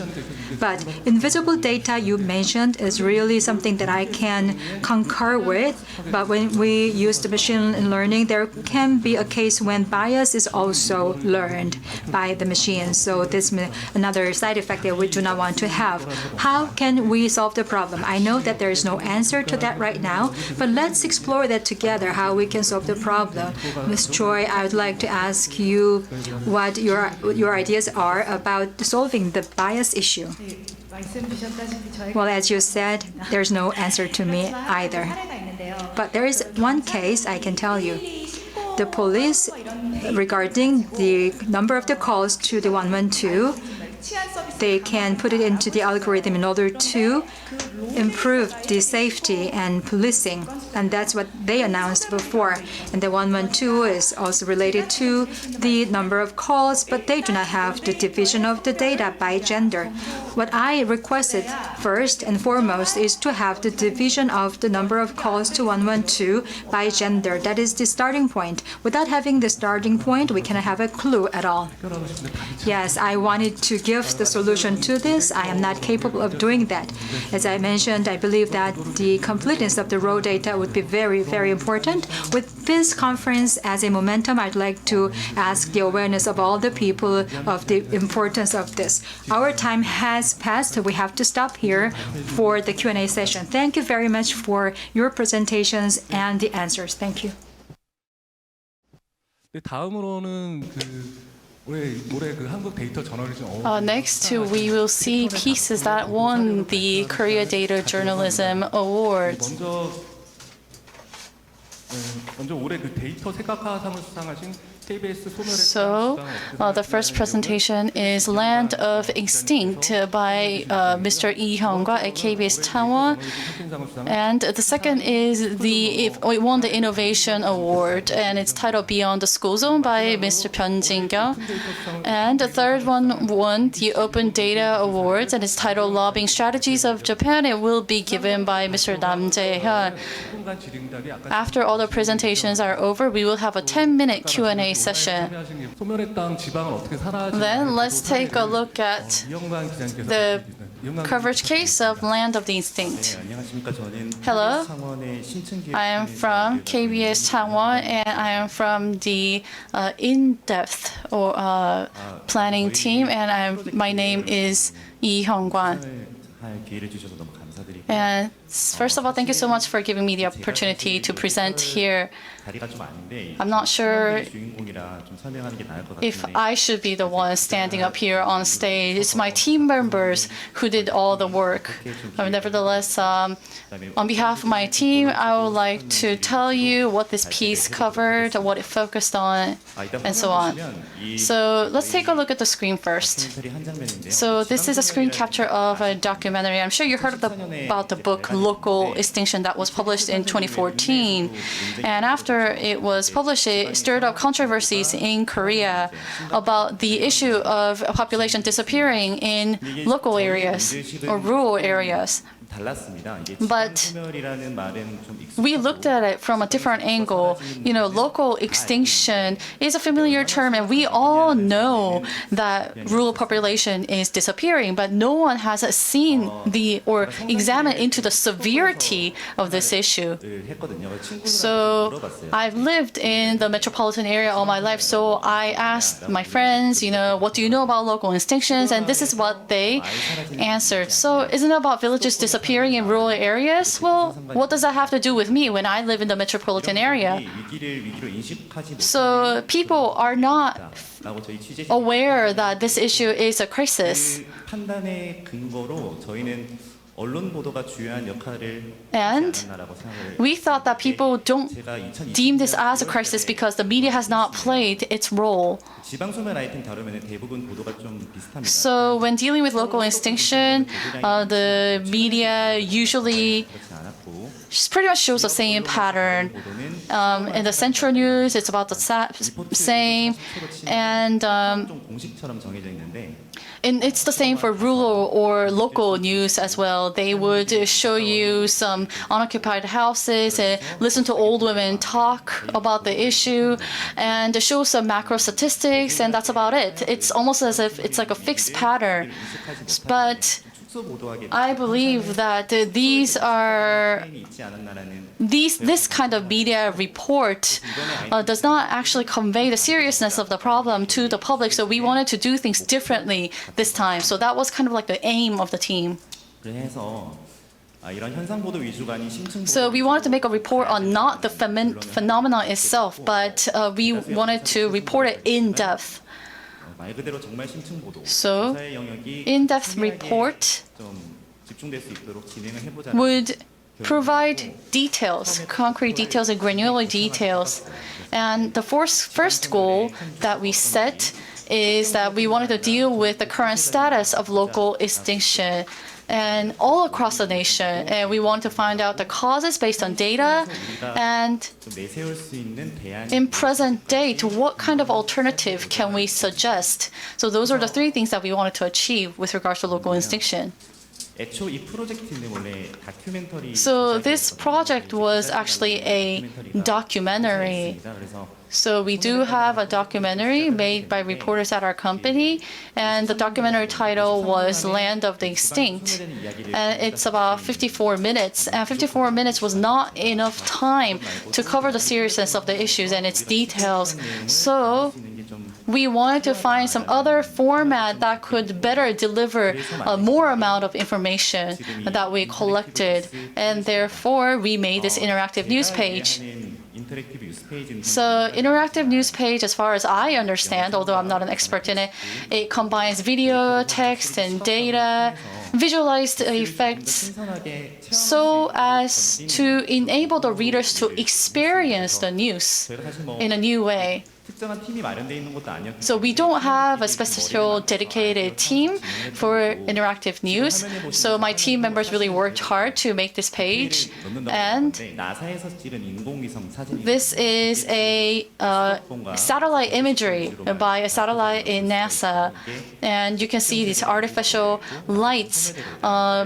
But invisible data you mentioned is really something that I can concur with. But when we use the machine learning, there can be a case when bias is also learned by the machine. So this is another side effect that we do not want to have. How can we solve the problem? I know that there is no answer to that right now, but let's explore that together, how we can solve the problem. Ms. Choi, I would like to ask you what your ideas are about solving the bias issue. Well, as you said, there's no answer to me either. But there is one case I can tell you. The police, regarding the number of the calls to the 112, they can put it into the algorithm in order to improve the safety and policing. And that's what they announced before. And the 112 is also related to the number of calls, but they do not have the division of the data by gender. What I requested first and foremost is to have the division of the number of calls to 112 by gender. That is the starting point. Without having the starting point, we cannot have a clue at all. Yes, I wanted to give the solution to this. I am not capable of doing that. As I mentioned, I believe that the completeness of the raw data would be very, very important. With this conference as a momentum, I'd like to ask the awareness of all the people of the importance of this. Our time has passed. We have to stop here for the Q&A session. Thank you very much for your presentations and the answers. Thank you. Next, we will see pieces that won the Korea Data Journalism Awards. So, the first presentation is Land of Extinct by Mr. Lee Hyung-kwa at KBS Changwon. And the second is it won the Innovation Award, and it's titled Beyond the Schoolzone by Mr. Jinkyung. And the third one won the Open Data Awards, and it's titled Lobbying Strategies of Japan. It will be given by Mr. Jaehyun. After all the presentations are over, we will have a 10-minute Q&A session. Then let's take a look at the coverage case of Land of the Extinct. Hello, I am from KBS Changwon, and I am from the in-depth or planning team, and my name is Lee Hyung-kwan. And first of all, thank you so much for giving me the opportunity to present here. I'm not sure if I should be the one standing up here on stage. It's my team members who did all the work. Nevertheless, on behalf of my team, I would like to tell you what this piece covered, what it focused on, and so on. So let's take a look at the screen first. So this is a screen capture of a documentary. I'm sure you heard about the book Local Extinction that was published in 2014. And after it was published, it stirred up controversies in Korea about the issue of population disappearing in local areas or rural areas. But we looked at it from a different angle. Local extinction is a familiar term, and we all know that rural population is disappearing, but no one has seen or examined into the severity of this issue. So I've lived in the metropolitan area all my life, so I asked my friends, what do you know about local extinctions? And this is what they answered. So isn't it about villages disappearing in rural areas? Well, what does that have to do with me when I live in the metropolitan area? So people are not aware that this issue is a crisis. And we thought that people don't deem this as a crisis because the media has not played its role. So when dealing with local extinction, the media usually pretty much shows the same pattern. In the Central News, it's about the same, and it's the same for rural or local news as well. They would show you some unoccupied houses and listen to old women talk about the issue and show some macro statistics, and that's about it. It's almost as if it's like a fixed pattern. But I believe that this kind of media report does not actually convey the seriousness of the problem to the public. So we wanted to do things differently this time. So that was kind of like the aim of the team. So we wanted to make a report on not the phenomenon itself, but we wanted to report it in depth. So, in-depth report would provide details, concrete details and granular details. And the first goal that we set is that we wanted to deal with the current status of local extinction and all across the nation, and we want to find out the causes based on data, and in present date, what kind of alternative can we suggest? So those are the three things that we wanted to achieve with regards to local extinction. So this project was actually a documentary. So we do have a documentary made by reporters at our company, and the documentary title was Land of the Extinct. And it's about 54 minutes, and 54 minutes was not enough time to cover the seriousness of the issues and its details. So we wanted to find some other format that could better deliver a more amount of information that we collected, and therefore we made this interactive news page. So interactive news page, as far as I understand, although I'm not an expert in it, it combines video, text, and data, visualized effects, so as to enable the readers to experience the news in a new way. So we don't have a special dedicated team for interactive news. So my team members really worked hard to make this page. And this is a satellite imagery by a satellite in NASA. And you can see these artificial lights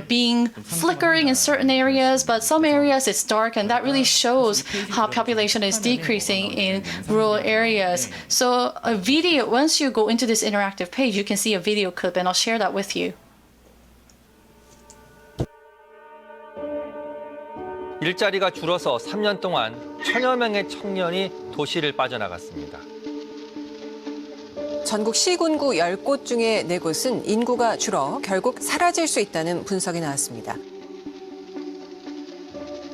being flickering in certain areas, but some areas it's dark, and that really shows how population is decreasing in rural areas. So a video, once you go into this interactive page, you can see a video clip, and I'll share that with you. 일자리가 줄어서 3년 동안 1000여 명의 청년이 도시를 빠져나갔습니다. 전국 시군구 10곳 중에 4곳은 인구가 줄어 결국 사라질 수 있다는 분석이 나왔습니다.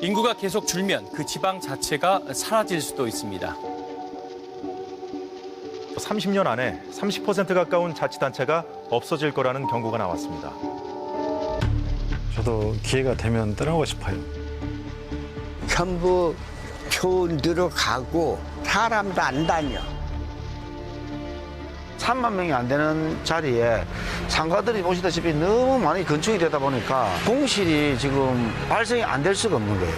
인구가 계속 줄면 그 지방 자체가 사라질 수도 있습니다. 30년 안에 30% 가까운 자치단체가 없어질 거라는 경고가 나왔습니다. 저도 기회가 되면 떠나고 싶어요. 전부 표원대로 가고 사람도 안 다녀. 3만 명이 안 되는 자리에 상가들이 보시다시피 너무 많이 건축이 되다 보니까 공실이 지금 발생이 안 될 수가 없는 거예요.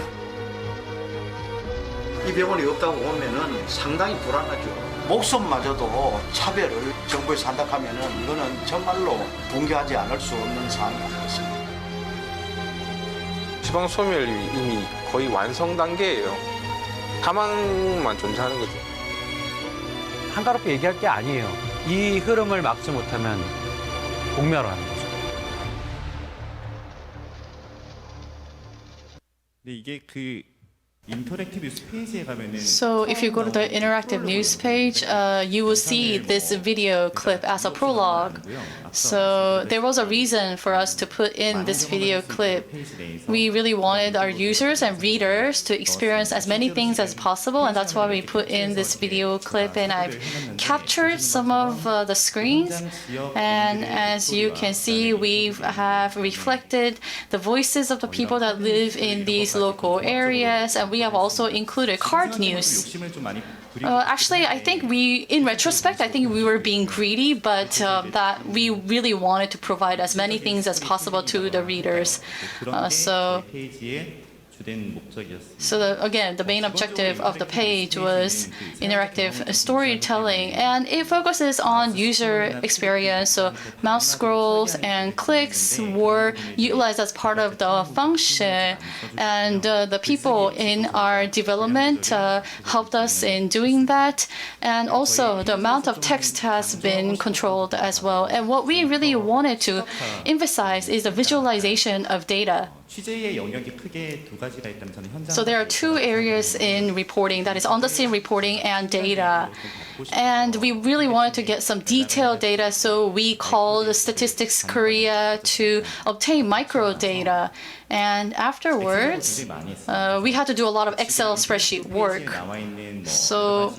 이 병원이 없다고 보면은 상당히 불안하죠. 목숨마저도 차별을 정부에서 한다 하면은 이거는 정말로 공개하지 않을 수 없는 사항이 아니겠습니까? 지방 소멸이 이미 거의 완성 단계예요. 가망만 존재하는 거죠. 한가롭게 얘기할 게 아니에요. 이 흐름을 막지 못하면 공멸하는 거죠. 근데 이게 그 인터랙티브 뉴스 페이지에 가면은 So if you go to the interactive news page, you will see this video clip as a prologue. So there was a reason for us to put in this video clip. We really wanted our users and readers to experience as many things as possible, and that's why we put in this video clip. And I've captured some of the screens, and as you can see, we have reflected the voices of the people that live in these local areas, and we have also included card news. Actually, I think in retrospect, I think we were being greedy, but that we really wanted to provide as many things as possible to the readers. So So again, the main objective of the page was interactive storytelling, and it focuses on user experience. So mouse scrolls and clicks were utilized as part of the function, and the people in our development helped us in doing that. And also the amount of text has been controlled as well. And what we really wanted to emphasize is the visualization of data. So there are two areas in reporting, that is on-the-scene reporting and data. And we really wanted to get some detailed data, so we called Statistics Korea to obtain micro data. And afterwards, we had to do a lot of Excel spreadsheet work. So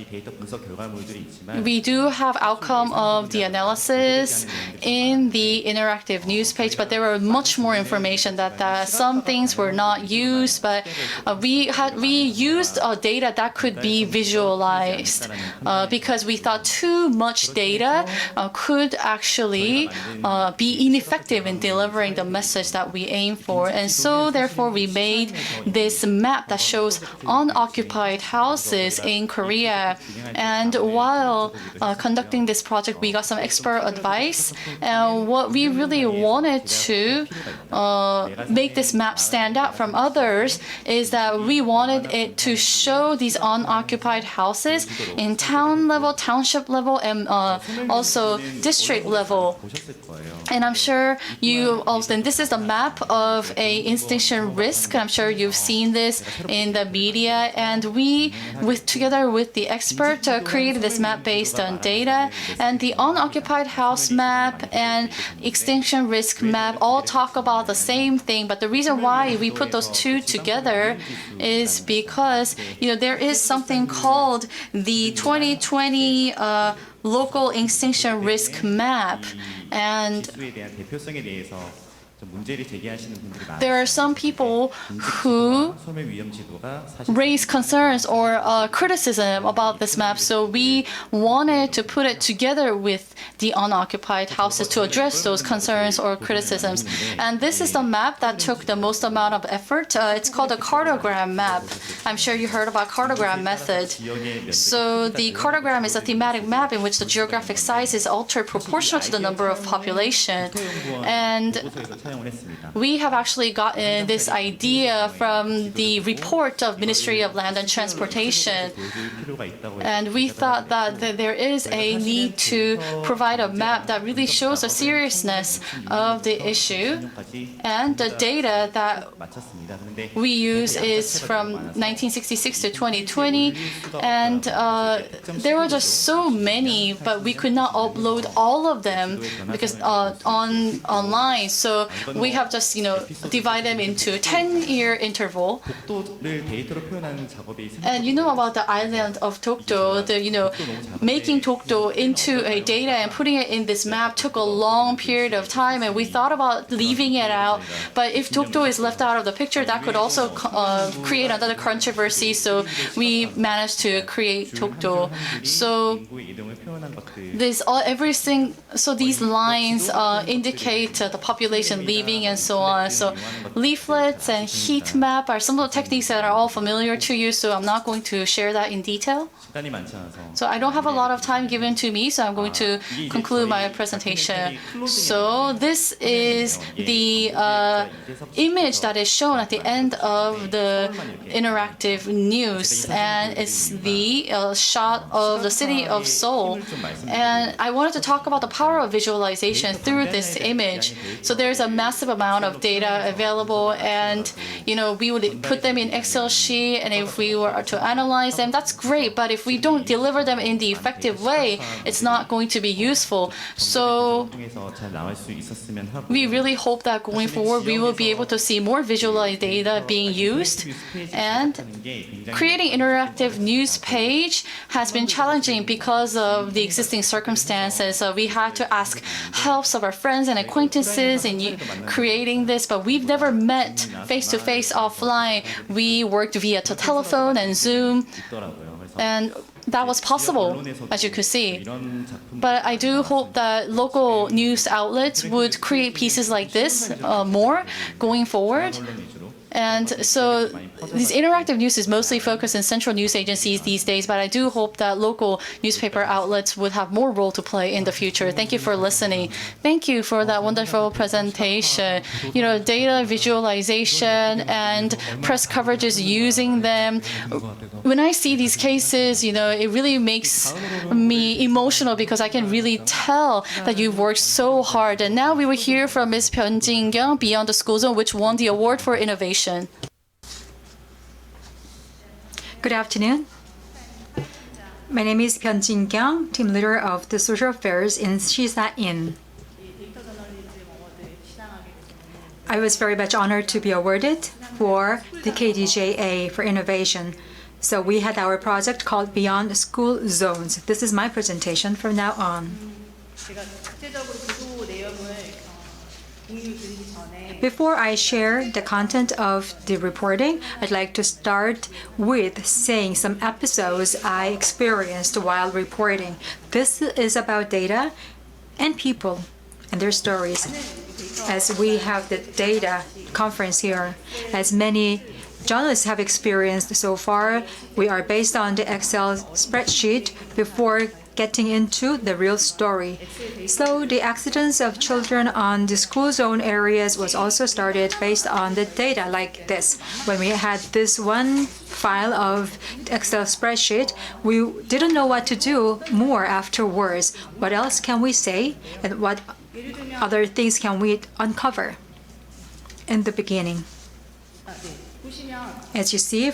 we do have outcome of the analysis in the interactive news page, but there were much more information that some things were not used, but we used data that could be visualized because we thought too much data could actually be ineffective in delivering the message that we aim for. And so therefore we made this map that shows unoccupied houses in Korea. And while conducting this project, we got some expert advice. And what we really wanted to make this map stand out from others is that we wanted it to show these unoccupied houses in town level, township level, and also district level. And I'm sure you also, this is a map of a extinction risk. I'm sure you've seen this in the media. And we, together with the expert, created this map based on data. And the unoccupied house map and extinction risk map all talk about the same thing. But the reason why we put those two together is because, there is something called the 2020 local extinction risk map. And there are some people who raise concerns or criticism about this map, so we wanted to put it together with the unoccupied houses to address those concerns or criticisms. And this is the map that took the most amount of effort. It's called a Cartogram Map. I'm sure you heard about Cartogram method. So the Cartogram is a thematic map in which the geographic size is altered proportional to the number of population. And we have actually gotten this idea from the report of Ministry of Land and Transportation. And we thought that there is a need to provide a map that really shows the seriousness of the issue. And the data that we use is from 1966 to 2020. And there were just so many, but we could not upload all of them because online. So we have just divide them into 10-year interval. And about the island of Dokdo, making Dokdo into a data and putting it in this map took a long period of time, and we thought about leaving it out. But if Dokdo is left out of the picture, that could also create another controversy. So we managed to create Dokdo. So these lines indicate the population leaving and so on. So leaflets and heat map are some of the techniques that are all familiar to you, so I'm not going to share that in detail. So I don't have a lot of time given to me, so I'm going to conclude my presentation. So this is the image that is shown at the end of the interactive news, and it's the shot of the city of Seoul. And I wanted to talk about the power of visualization through this image. So there's a massive amount of data available, and we would put them in Excel sheet, and if we were to analyze them, that's great. But if we don't deliver them in the effective way, it's not going to be useful. So we really hope that going forward we will be able to see more visualized data being used. And creating interactive news page has been challenging because of the existing circumstances. So we had to ask helps of our friends and acquaintances in creating this, but we've never met face-to-face offline. We worked via telephone and Zoom, and that was possible, as you could see. But I do hope that local news outlets would create pieces like this more going forward. And so These interactive news is mostly focused in central news agencies these days, but I do hope that local newspaper outlets would have more role to play in the future. Thank you for listening. Thank you for that wonderful presentation. Data visualization and press coverages using them. When I see these cases, it really makes me emotional because I can really tell that you've worked so hard. And now we will hear from Ms. Jinkyung Beyond the Schoolzone, which won the award for innovation. Good afternoon. My name is Jinkyung, team leader of the social affairs in SISAIN. I was very much honored to be awarded for the KDJA for innovation. So we had our project called Beyond School Zones. This is my presentation from now on. Before I share the content of the reporting, I'd like to start with saying some episodes I experienced while reporting. This is about data and people and their stories. As we have the data conference here, as many journalists have experienced so far, we are based on the Excel spreadsheet before getting into the real story. So the accidents of children on the school zone areas was also started based on the data like this. When we had this one file of Excel spreadsheet, we didn't know what to do more afterwards. What else can we say and what other things can we uncover in the beginning? As you see,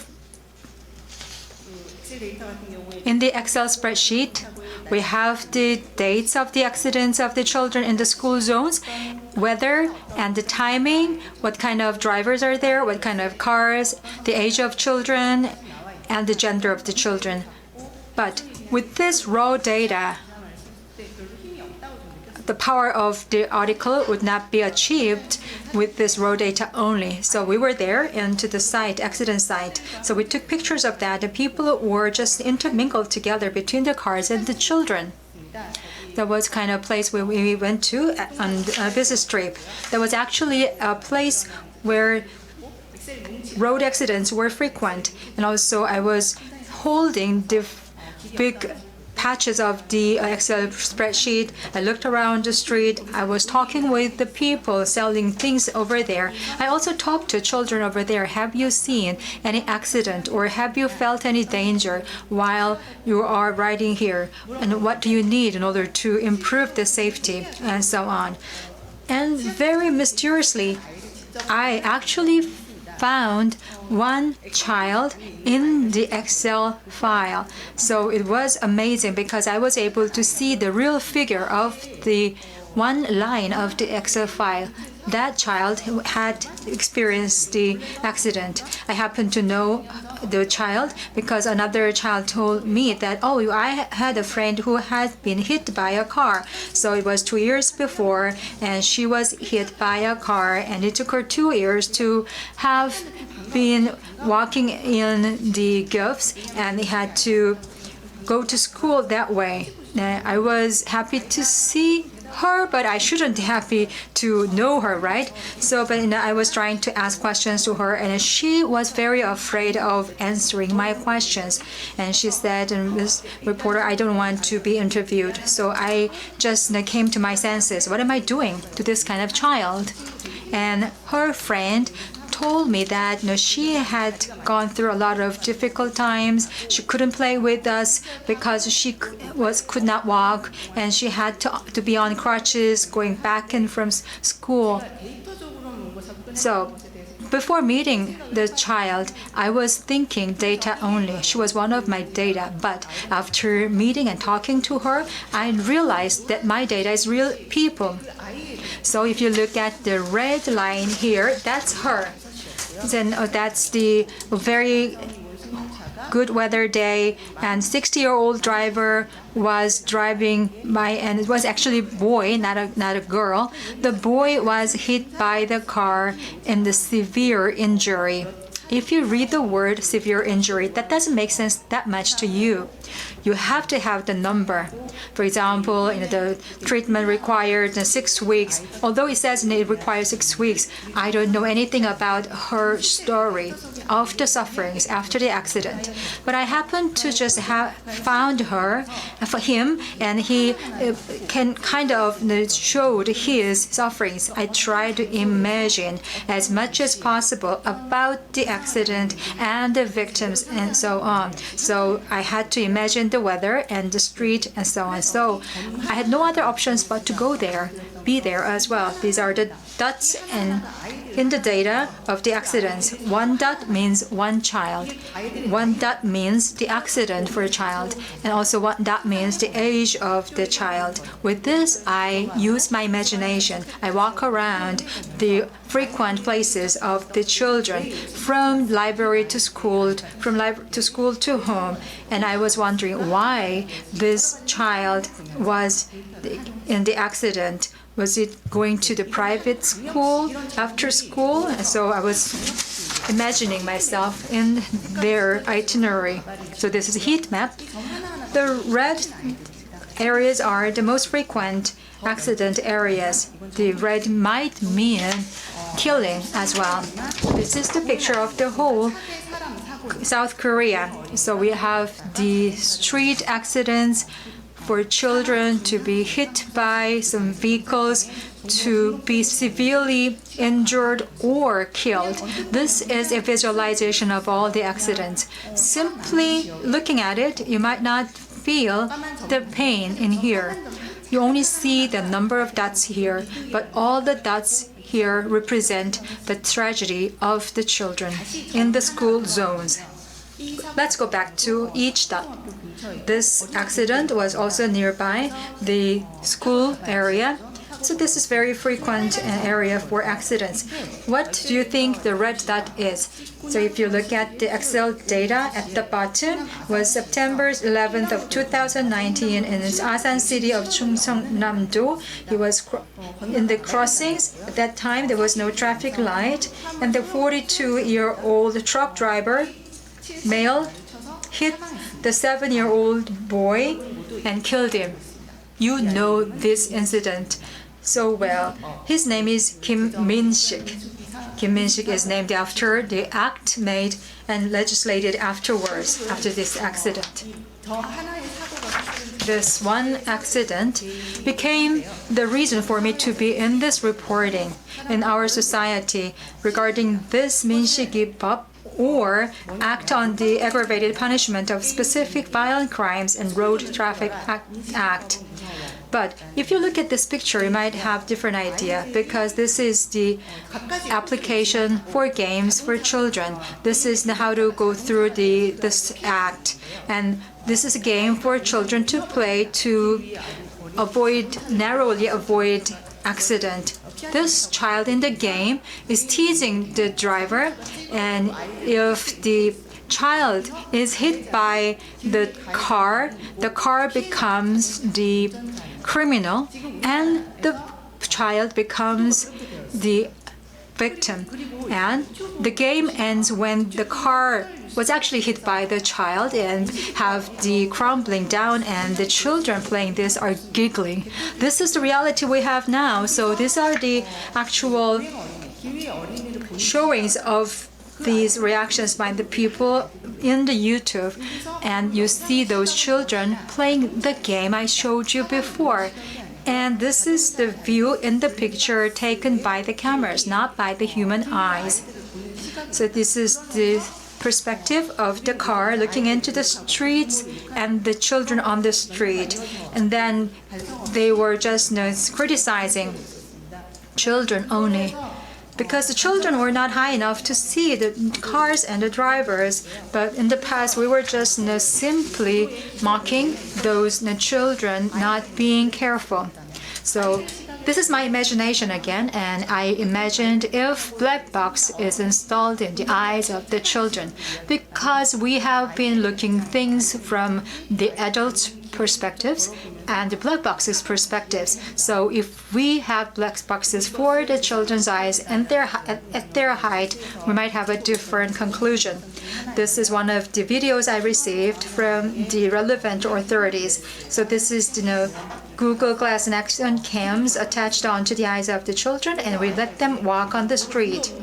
in the Excel spreadsheet, we have the dates of the accidents of the children in the school zones, weather and the timing, what kind of drivers are there, what kind of cars, the age of children, and the gender of the children. But with this raw data, the power of the article would not be achieved with this raw data only. So we were there into the site, accident site. So we took pictures of that. The people were just intermingled together between the cars and the children. That was kind of a place where we went to on a business trip. That was actually a place where road accidents were frequent. And also I was holding the big patches of the Excel spreadsheet. I looked around the street. I was talking with the people selling things over there. I also talked to children over there. Have you seen any accident or have you felt any danger while you are riding here? And what do you need in order to improve the safety and so on? And very mysteriously, I actually found one child in the Excel file. So it was amazing because I was able to see the real figure of the one line of the Excel file. That child had experienced the accident. I happen to know the child because another child told me that, oh, I had a friend who had been hit by a car. So it was 2 years before and she was hit by a car and it took her 2 years to have been walking in the gifts and had to go to school that way. I was happy to see her, but I shouldn't be happy to know her, right? So, but I was trying to ask questions to her, and she was very afraid of answering my questions. And she said, "Ms. Reporter, I don't want to be interviewed." So I just came to my senses. What am I doing to this kind of child? And her friend told me that she had gone through a lot of difficult times. She couldn't play with us because she could not walk, and she had to be on crutches going back and from school. So before meeting the child, I was thinking data only. She was one of my data. But after meeting and talking to her, I realized that my data is real people. So if you look at the red line here, that's her. Then that's the very good weather day, and 60-year-old driver was driving by, and it was actually a boy, not a girl. The boy was hit by the car in the severe injury. If you read the word severe injury, that doesn't make sense that much to you. You have to have the number. For example, the treatment required 6 weeks. Although it says it requires 6 weeks, I don't know anything about her story. of the sufferings after the accident. But I happened to just have found him, and he can kind of showed his sufferings. I tried to imagine as much as possible about the accident and the victims and so on. So I had to imagine the weather and the street and so on. So I had no other options but to go there, be there as well. These are the dots and in the data of the accidents. 1 dot means 1 child. 1 dot means the accident for a child. And also 1 dot means the age of the child. With this, I use my imagination. I walk around the frequent places of the children from library to school, from library to school to home. And I was wondering why this child was in the accident. Was it going to the private school after school? So I was imagining myself in their itinerary. So this is a heat map. The red areas are the most frequent accident areas. The red might mean killing as well. This is the picture of the whole South Korea. So we have the street accidents for children to be hit by some vehicles, to be severely injured or killed. This is a visualization of all the accidents. Simply looking at it, you might not feel the pain in here. You only see the number of dots here, but all the dots here represent the tragedy of the children in the school zones. Let's go back to each dot. This accident was also nearby the school area. So this is very frequent area for accidents. What do you think the red dot is? So if you look at the Excel data at the bottom, was September 11th of 2019 in the Asan city of Chungcheongnam-do. He was in the crossings. At that time, there was no traffic light, and the 42-year-old truck driver, male, hit the 7-year-old boy and killed him. You know this incident so well. His name is Kim Min-sik. Kim Min-sik is named after the act made and legislated afterwards, after this accident. This one accident became the reason for me to be in this reporting in our society regarding this Min-sik-법, or act on the aggravated punishment of specific violent crimes and road traffic act. But if you look at this picture, you might have different idea, because this is the application for games for children. This is how to go through this act, and this is a game for children to play to narrowly avoid accident. This child in the game is teasing the driver, and if the child is hit by the car becomes the criminal and the child becomes the victim. And the game ends when the car was actually hit by the child and have the crumbling down, and the children playing this are giggling. This is the reality we have now. So these are the actual showings of these reactions by the people in the YouTube, and you see those children playing the game I showed you before. And this is the view in the picture taken by the cameras, not by the human eyes. So this is the perspective of the car looking into the streets and the children on the street. And then they were just criticizing children only, because the children were not high enough to see the cars and the drivers. But in the past, we were just simply mocking those children not being careful. So this is my imagination again, and I imagined if black box is installed in the eyes of the children, because we have been looking things from the adults' perspectives and the black boxes perspectives. So if we have black boxes for the children's eyes and at their height, we might have a different conclusion. This is one of the videos I received from the relevant authorities. So this is Google Glass and action cams attached onto the eyes of the children, and we let them walk on the street.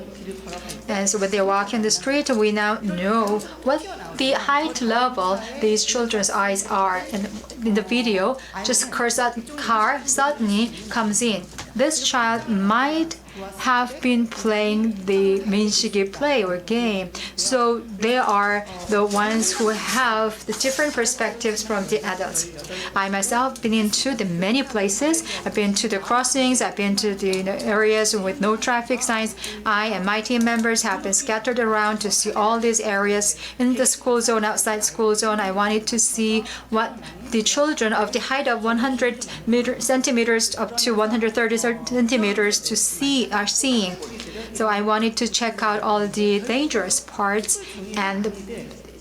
And so when they walk in the street, we now know what the height level these children's eyes are. And in the video, just car suddenly comes in. This child might have been playing the 민식이 play or game. So they are the ones who have the different perspectives from the adults. I myself have been into the many places. I've been to the crossings, I've been to the areas with no traffic signs. I and my team members have been scattered around to see all these areas. In the school zone, outside school zone, I wanted to see what the children of the height of 100 centimeters up to 130 centimeters are seeing. So I wanted to check out all the dangerous parts and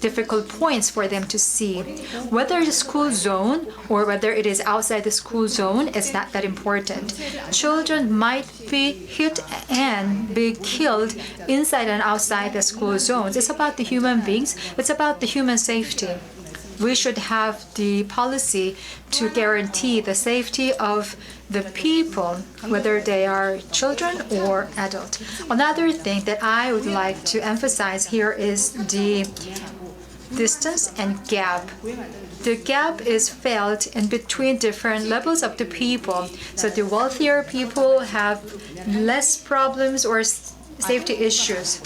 difficult points for them to see. Whether it's school zone or whether it is outside the school zone, it's not that important. Children might be hit and be killed inside and outside the school zones. It's about the human beings. It's about the human safety. We should have the policy to guarantee the safety of the people, whether they are children or adult. Another thing that I would like to emphasize here is the distance and gap. The gap is felt in between different levels of the people. So the wealthier people have less problems or safety issues,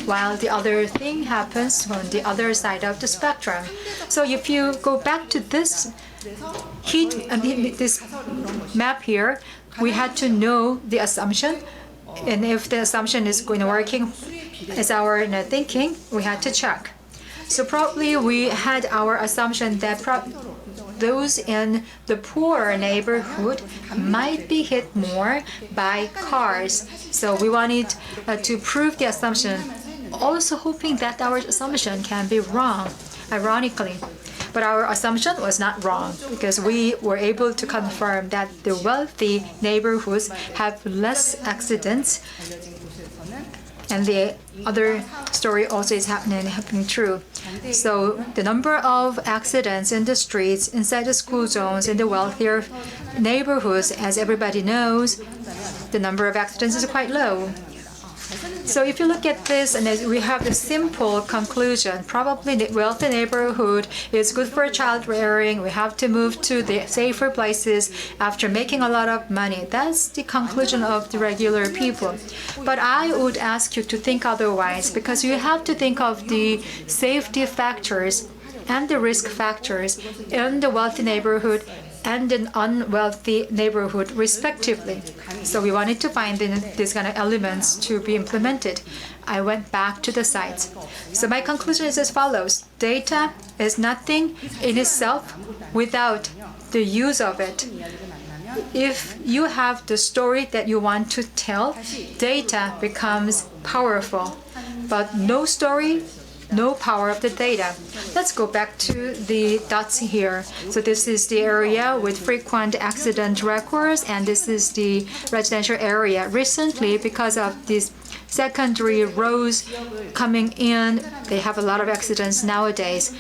while the other thing happens on the other side of the spectrum. So if you go back to this this map here, we had to know the assumption, and if the assumption is going to working as our thinking, we had to check. So probably we had our assumption that those in the poorer neighborhood might be hit more by cars. So we wanted to prove the assumption, also hoping that our assumption can be wrong, ironically. But our assumption was not wrong because we were able to confirm that the wealthy neighborhoods have less accidents. And the other story also is happening true. So the number of accidents in the streets, inside the school zones, in the wealthier neighborhoods, as everybody knows, the number of accidents is quite low. So if you look at this, and we have the simple conclusion, probably the wealthy neighborhood is good for child rearing. We have to move to the safer places after making a lot of money. That's the conclusion of the regular people. But I would ask you to think otherwise, because you have to think of the safety factors and the risk factors in the wealthy neighborhood and an unwealthy neighborhood, respectively. So we wanted to find these kind of elements to be implemented. I went back to the sites. So my conclusion is as follows. Data is nothing in itself without the use of it. If you have the story that you want to tell, data becomes powerful. But no story, no power of the data. Let's go back to the dots here. So this is the area with frequent accident records, and this is the residential area. Recently, because of these secondary roads coming in, they have a lot of accidents nowadays.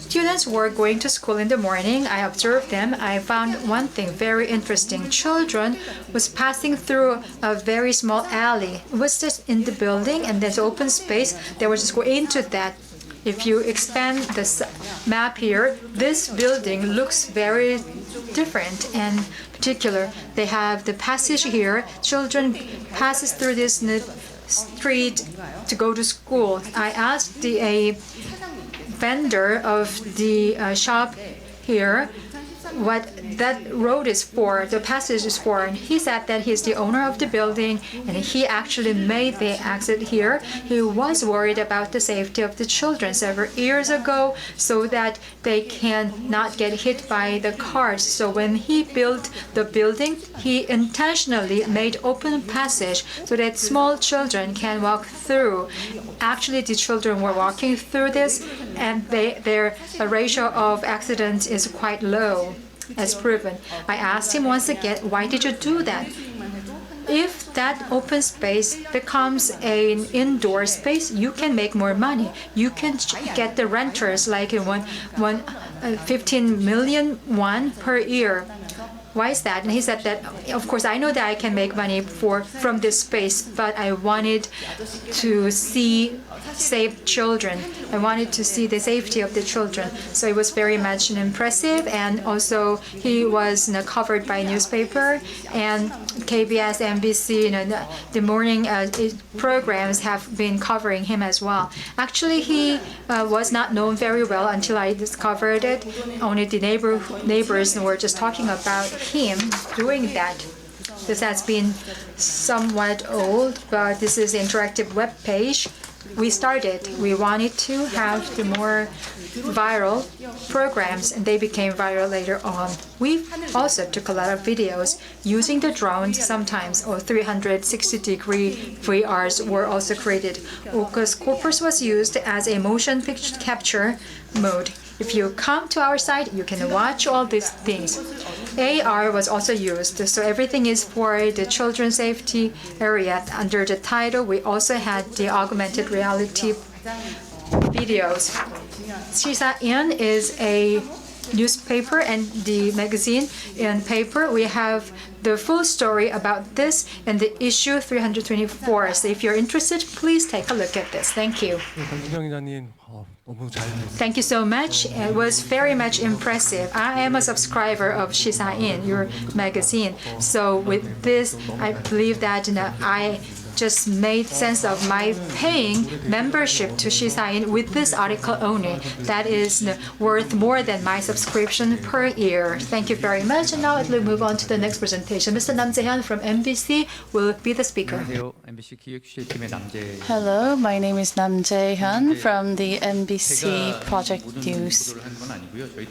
Students were going to school in the morning. I observed them. I found one thing very interesting. Children was passing through a very small alley. It was just in the building, and there's open space. They were just going into that. If you expand the map here, this building looks very different and particular. They have the passage here. Children passes through this street to go to school. I asked a vendor of the shop here what that road is for, the passage is for, and he said that he's the owner of the building and he actually made the exit here. He was worried about the safety of the children several years ago so that they can not get hit by the cars. So when he built the building, he intentionally made open passage so that small children can walk through. Actually, the children were walking through this, and their ratio of accidents is quite low, as proven. I asked him once again, why did you do that? If that open space becomes an indoor space, you can make more money. You can get the renters like 15 million won per year. why is that? And he said that, of course, I know that I can make money from this space, but I wanted to see saved children. I wanted to see the safety of the children. So it was very much impressive, and also he was covered by newspaper and KBS, MBC, the morning programs have been covering him as well. Actually, he was not known very well until I discovered it. Only the neighbors were just talking about him doing that. This has been somewhat old, but this is an interactive web page. We wanted to have the more viral programs, and they became viral later on. We also took a lot of videos using the drones sometimes, or 360-degree VRs were also created. Ocus Corpus was used as a motion picture capture mode. If you come to our site, you can watch all these things. AR was also used, so everything is for the children's safety area. Under the title, we also had the augmented reality videos. SISAIN is a newspaper and the magazine and paper. We have the full story about this in the issue 324. So if you're interested, please take a look at this. Thank you. Thank you so much. It was very much impressive. I am a subscriber of SISAIN, your magazine. So with this, I believe that I just made sense of my paying membership to SISAIN with this article only. That is worth more than my subscription per year. Thank you very much. And now let's move on to the next presentation. Mr. Nam Jaehyun from MBC will be the speaker. Hello, my name is Nam Jaehyun from the MBC Project News.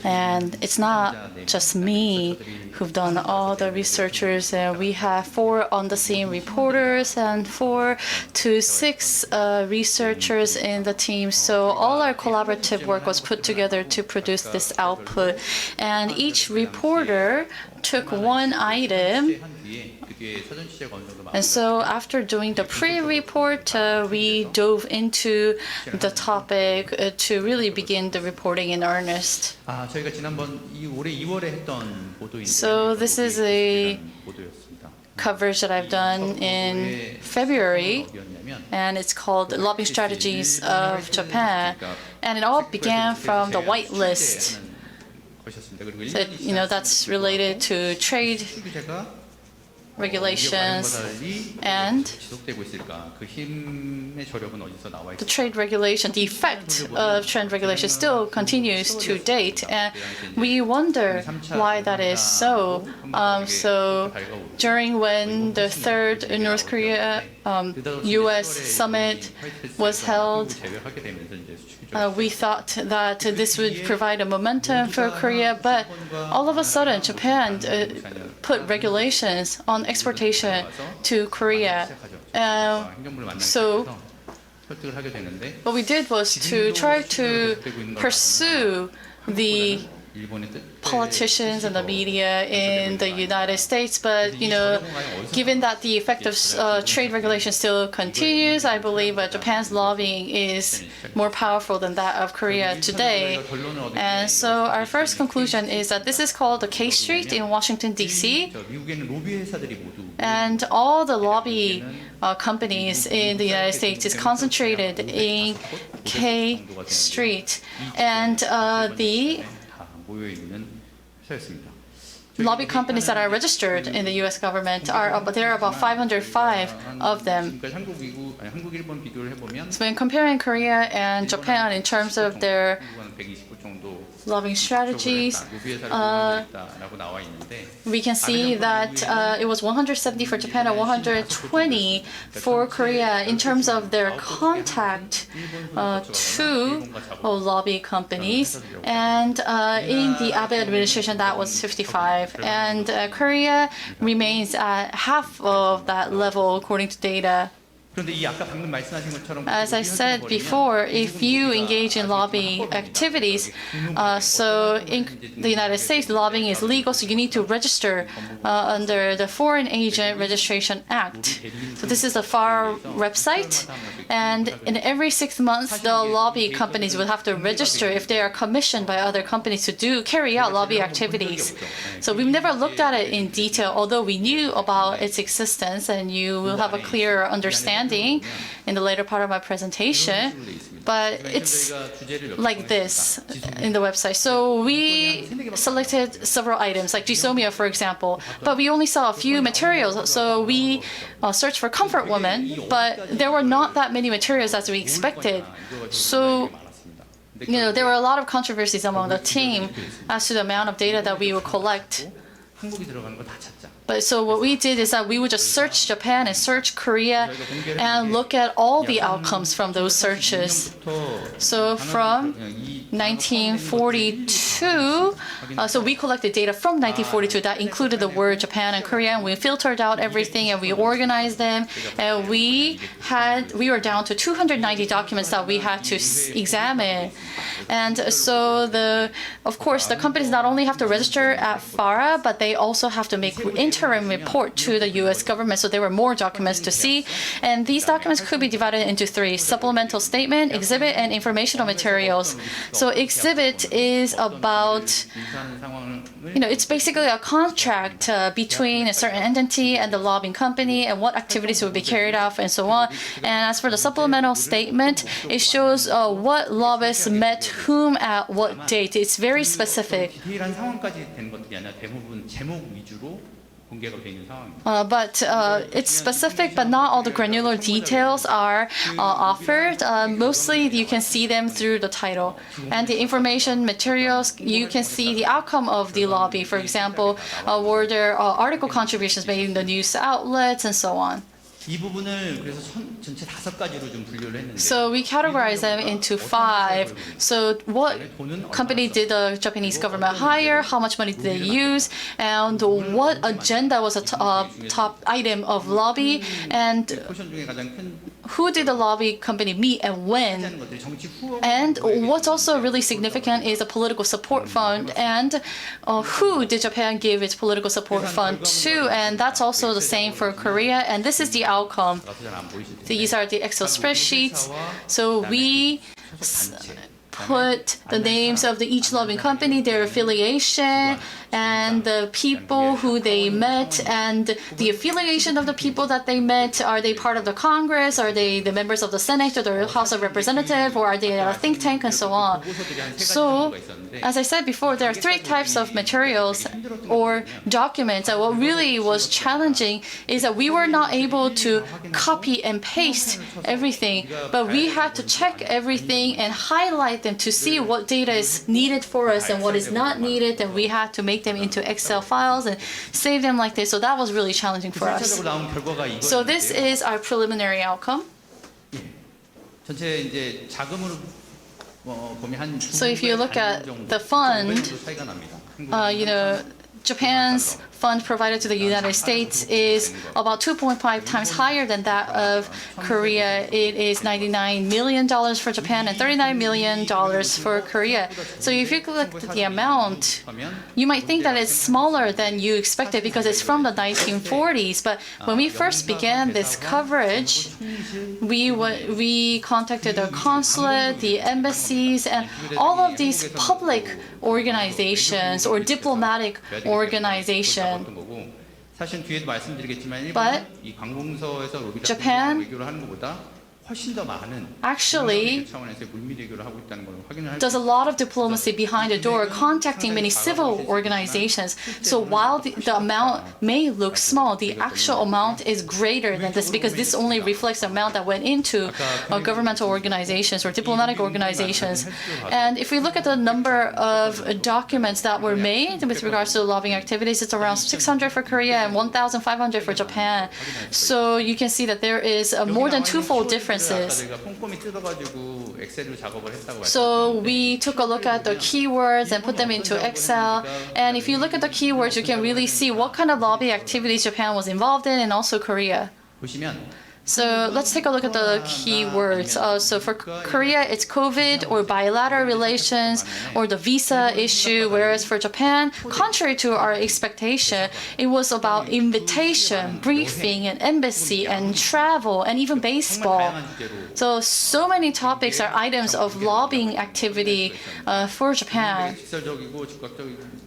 And it's not just me who've done all the researchers. We have 4 on-the-scene reporters and 4 to 6 researchers in the team. So all our collaborative work was put together to produce this output. And each reporter took one item. And so after doing the pre-report, we dove into the topic to really begin the reporting in earnest. So this is a coverage that I've done in February, and it's called Lobbying Strategies of Japan. And it all began from the white list. So, that's related to trade regulations, and the trade regulation, the effect of trade regulation still continues to date, and we wonder why that is so. So during when the 3rd North Korea US summit was held, we thought that this would provide a momentum for Korea, but all of a sudden Japan put regulations on exportation to Korea. So what we did was to try to pursue the politicians and the media in the United States, but given that the effect of trade regulation still continues, I believe Japan's lobbying is more powerful than that of Korea today. And so our first conclusion is that this is called the K Street in Washington, D.C. And all the lobby companies in the United States is concentrated in K Street. And the lobby companies that are registered in the U.S. government there are about 505 of them. So when comparing Korea and Japan in terms of their lobbying strategies, we can see that it was 170 for Japan and 120 for Korea in terms of their contact to lobby companies. And in the Abe administration, that was 55. And Korea remains at half of that level according to data As I said before, if you engage in lobbying activities, so in the United States, lobbying is legal, so you need to register under the Foreign Agent Registration Act. So this is the FAR website, and in every 6 months, the lobby companies will have to register if they are commissioned by other companies to carry out lobby activities. So we've never looked at it in detail, although we knew about its existence, and you will have a clearer understanding in the later part of my presentation, but it's like this in the website. So we selected several items, like Jisomia, for example, but we only saw a few materials. So we searched for comfort woman, but there were not that many materials as we expected. So there were a lot of controversies among the team as to the amount of data that we would collect. But so what we did is that we would just search Japan and search Korea and look at all the outcomes from those searches. So from 1942, so we collected data from 1942 that included the word Japan and Korea, and we filtered out everything and we organized them, and we were down to 290 documents that we had to examine. And so of course the companies not only have to register at FARA, but they also have to make interim report to the US government, so there were more documents to see. And these documents could be divided into 3: supplemental statement, exhibit, and informational materials. So exhibit is about, it's basically a contract between a certain entity and the lobbying company and what activities will be carried out and so on. And as for the supplemental statement, it shows what lobbyists met whom at what date. It's very specific. But it's specific, but not all the granular details are offered. Mostly you can see them through the title. And the information materials, you can see the outcome of the lobby. For example, were there article contributions made in the news outlets and so on. So we categorize them into 5. So what company did the Japanese government hire, how much money did they use, and what agenda was a top item of lobby, and who did the lobby company meet and when. And what's also really significant is the political support fund, and who did Japan give its political support fund to, and that's also the same for Korea, and this is the outcome. These are the Excel spreadsheets. So we put the names of each lobbying company, their affiliation, and the people who they met, and the affiliation of the people that they met. Are they part of the Congress? Are they the members of the Senate or the House of Representatives? Or are they a think tank and so on? So, as I said before, there are 3 types of materials or documents. And what really was challenging is that we were not able to copy and paste everything, but we had to check everything and highlight them to see what data is needed for us and what is not needed, and we had to make them into Excel files and save them like this. So that was really challenging for us. So this is our preliminary outcome. So if you look at the fund, Japan's fund provided to the United States is about 2.5 times higher than that of Korea. It is $99 million for Japan and $39 million for Korea. So if you look at the amount, you might think that it's smaller than you expected because it's from the 1940s. But when we first began this coverage, we contacted the consulate, the embassies, and all of these public organizations or diplomatic organizations. But Japan actually does a lot of diplomacy behind the door, contacting many civil organizations. So while the amount may look small, the actual amount is greater than this, because this only reflects the amount that went into governmental organizations or diplomatic organizations. And if we look at the number of documents that were made with regards to lobbying activities, it's around 600 for Korea and 1,500 for Japan. So you can see that there is a more than twofold difference. So we took a look at the keywords and put them into Excel. And if you look at the keywords, you can really see what kind of lobby activities Japan was involved in, and also Korea. So let's take a look at the key words. So for Korea, it's COVID or bilateral relations or the visa issue, whereas for Japan, contrary to our expectation, it was about invitation, briefing, and embassy, and travel, and even baseball. So many topics are items of lobbying activity for Japan.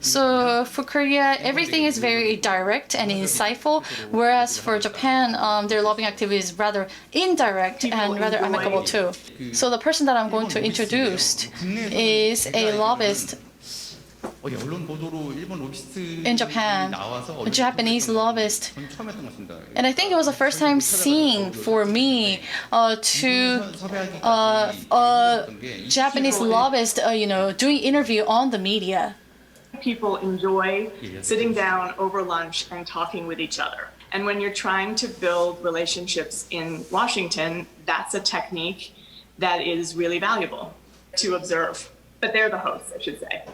So for Korea, everything is very direct and insightful, whereas for Japan, their lobbying activity is rather indirect and rather amicable too. So the person that I'm going to introduce is a lobbyist in Japan, a Japanese lobbyist. And I think it was the first time seeing for me Japanese lobbyist, doing interview on the media. People enjoy sitting down over lunch and talking with each other. And when you're trying to build relationships in Washington, that's a technique that is really valuable to observe. But they're the hosts, I should say.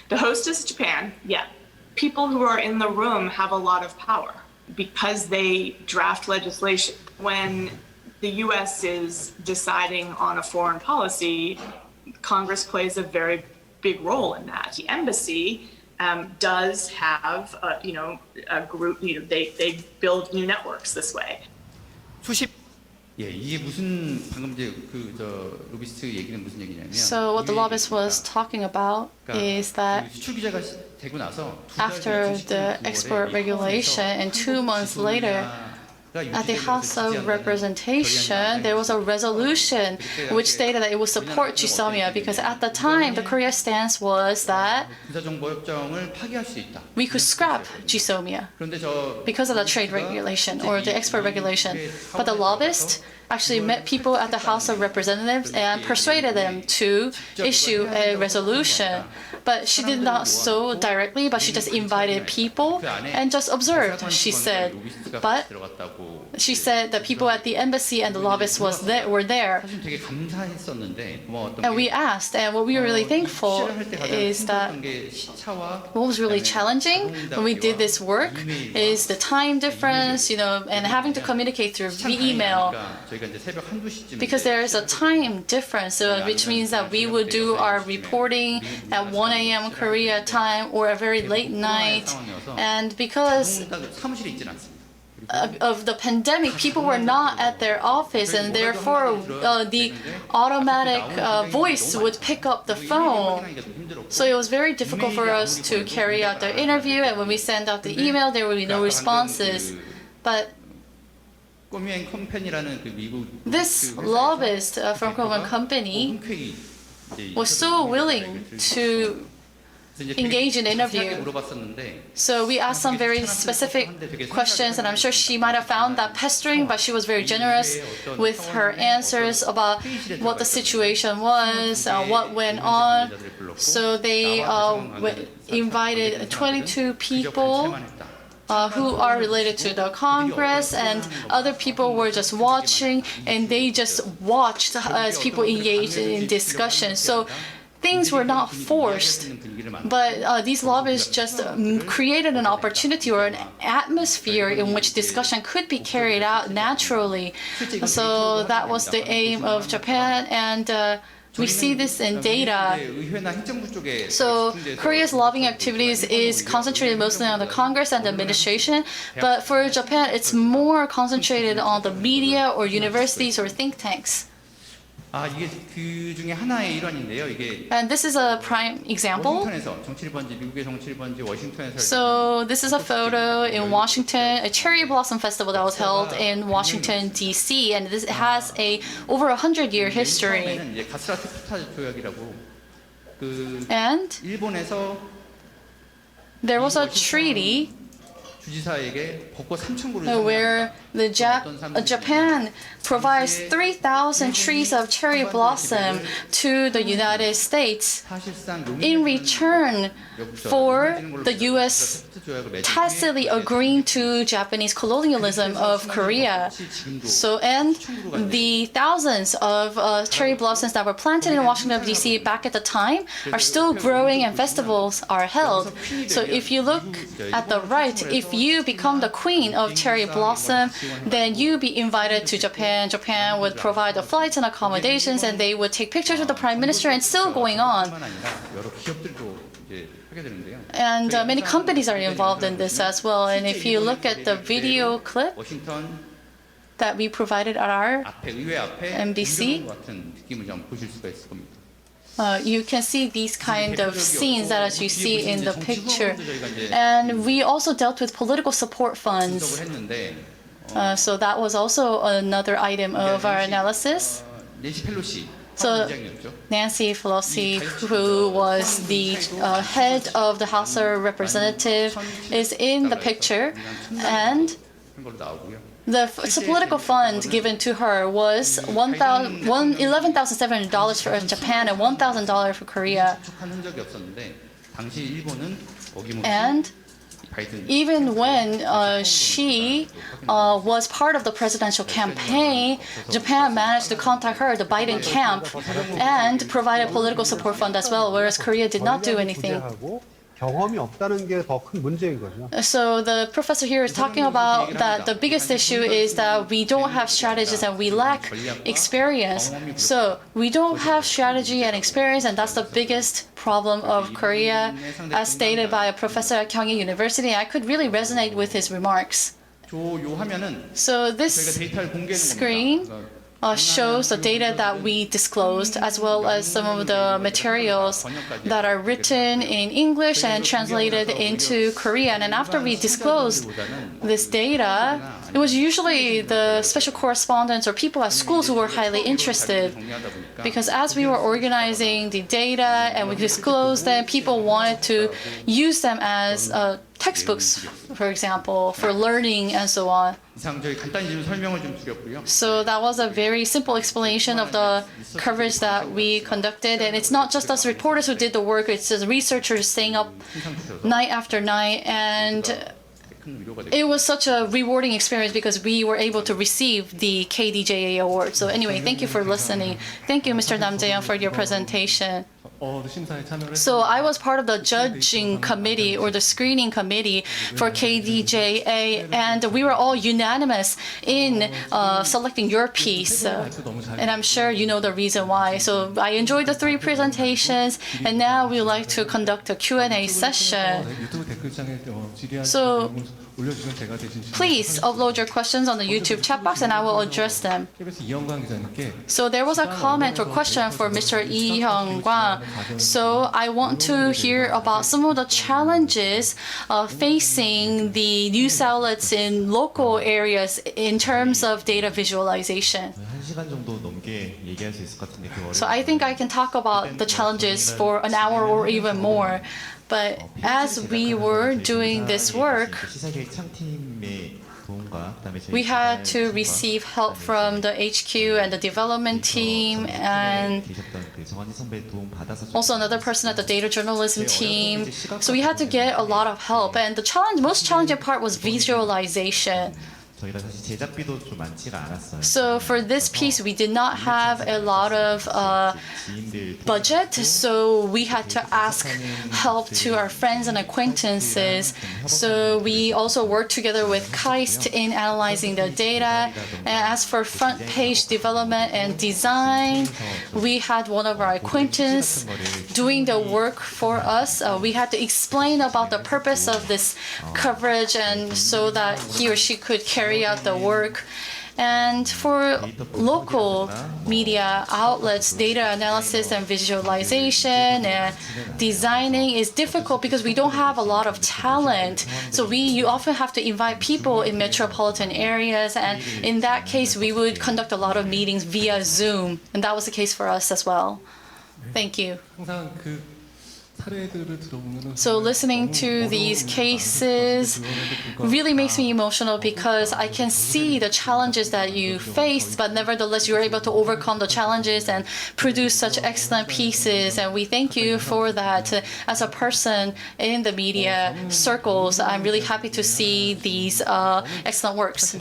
The host is Japan, yeah. People who are in the room have a lot of power because they draft legislation. When the US is deciding on a foreign policy, Congress plays a very big role in that. The embassy does have, a group. They build new networks this way. So what the lobbyist was talking about is that after the export regulation and 2 months later, at the House of Representation, there was a resolution which stated that it would support GSOMIA because at the time, the Korea stance was that we could scrap GSOMIA because of the trade regulation or the export regulation. But the lobbyist actually met people at the House of Representatives and persuaded them to issue a resolution. But she did not so directly, but she just invited people and just observed, she said. But she said the people at the embassy and the lobbyists were there. And we asked, and what we were really thankful is that what was really challenging when we did this work is the time difference, and having to communicate through email. Because there is a time difference, which means that we would do our reporting at 1 a.m. Korea time or a very late night. And because of the pandemic, people were not at their office, and therefore the automatic voice would pick up the phone. So it was very difficult for us to carry out the interview, and when we send out the email, there would be no responses. But this lobbyist from Cartogram Company was so willing to engage in interview. So we asked some very specific questions, and I'm sure she might have found that pestering, but she was very generous with her answers about what the situation was, what went on. So they invited 22 people who are related to the Congress, and other people were just watching, and they just watched as people engaged in discussion. So things were not forced, but these lobbyists just created an opportunity or an atmosphere in which discussion could be carried out naturally. So that was the aim of Japan, and we see this in data. So Korea's lobbying activities is concentrated mostly on the Congress and the administration, but for Japan, it's more concentrated on the media or universities or think tanks. And this is a prime example. So this is a photo in Washington, a cherry blossom festival that was held in Washington, D.C., and this has over 100-year history. And there was a treaty where Japan provides 3,000 trees of cherry blossom to the United States in return for the U.S. tacitly agreeing to Japanese colonialism of Korea. So, and the thousands of cherry blossoms that were planted in Washington, D.C. back at the time are still growing, and festivals are held. So if you look at the right, if you become the queen of cherry blossom, then you'd be invited to Japan. Japan would provide the flights and accommodations, and they would take pictures with the Prime Minister, and still going on. And many companies are involved in this as well. And if you look at the video clip that we provided at our MBC, you can see these kind of scenes that as you see in the picture. And we also dealt with political support funds. So that was also another item of our analysis. So Nancy Pelosi, who was the head of the House of Representatives, is in the picture, and the political fund given to her was $11,700 for Japan and $1,000 for Korea. And even when she was part of the presidential campaign, Japan managed to contact her, the Biden camp, and provided political support fund as well, whereas Korea did not do anything. So the professor here is talking about that the biggest issue is that we don't have strategies and we lack experience. So we don't have strategy and experience, and that's the biggest problem of Korea, as stated by a professor at Kyung University. I could really resonate with his remarks. So this screen shows the data that we disclosed, as well as some of the materials that are written in English and translated into Korean. And after we disclosed this data, it was usually the special correspondents or people at schools who were highly interested. Because as we were organizing the data and we disclosed them, people wanted to use them as textbooks, for example, for learning and so on. So that was a very simple explanation of the coverage that we conducted. And it's not just us reporters who did the work, it's just researchers staying up night after night. And it was such a rewarding experience because we were able to receive the KDJA award. So anyway, thank you for listening. Thank you, Mr. Nam Jae-hyun, for your presentation. So I was part of the judging committee or the screening committee for KDJA, and we were all unanimous in selecting your piece. And I'm sure you know the reason why. So I enjoyed the 3 presentations, and now we would like to conduct a Q&A session. So please upload your questions on the YouTube chat box and I will address them. So there was a comment or question for Mr. Hyung Gwan. So I want to hear about some of the challenges facing the news outlets in local areas in terms of data visualization. So I think I can talk about the challenges for an hour or even more. But as we were doing this work, we had to receive help from the HQ and the development team, and also another person at the data journalism team. So we had to get a lot of help, and the most challenging part was visualization. So for this piece, we did not have a lot of budget, so we had to ask help to our friends and acquaintances. So we also worked together with KAIST in analyzing the data. And as for front page development and design, we had one of our acquaintances doing the work for us. We had to explain about the purpose of this coverage, and so that he or she could carry out the work. And for local media outlets, data analysis and visualization and designing is difficult because we don't have a lot of talent. So you often have to invite people in metropolitan areas, and in that case, we would conduct a lot of meetings via Zoom, and that was the case for us as well. Thank you. So listening to these cases really makes me emotional because I can see the challenges that you face, but nevertheless you're able to overcome the challenges and produce such excellent pieces, and we thank you for that. As a person in the media circles, I'm really happy to see these excellent works.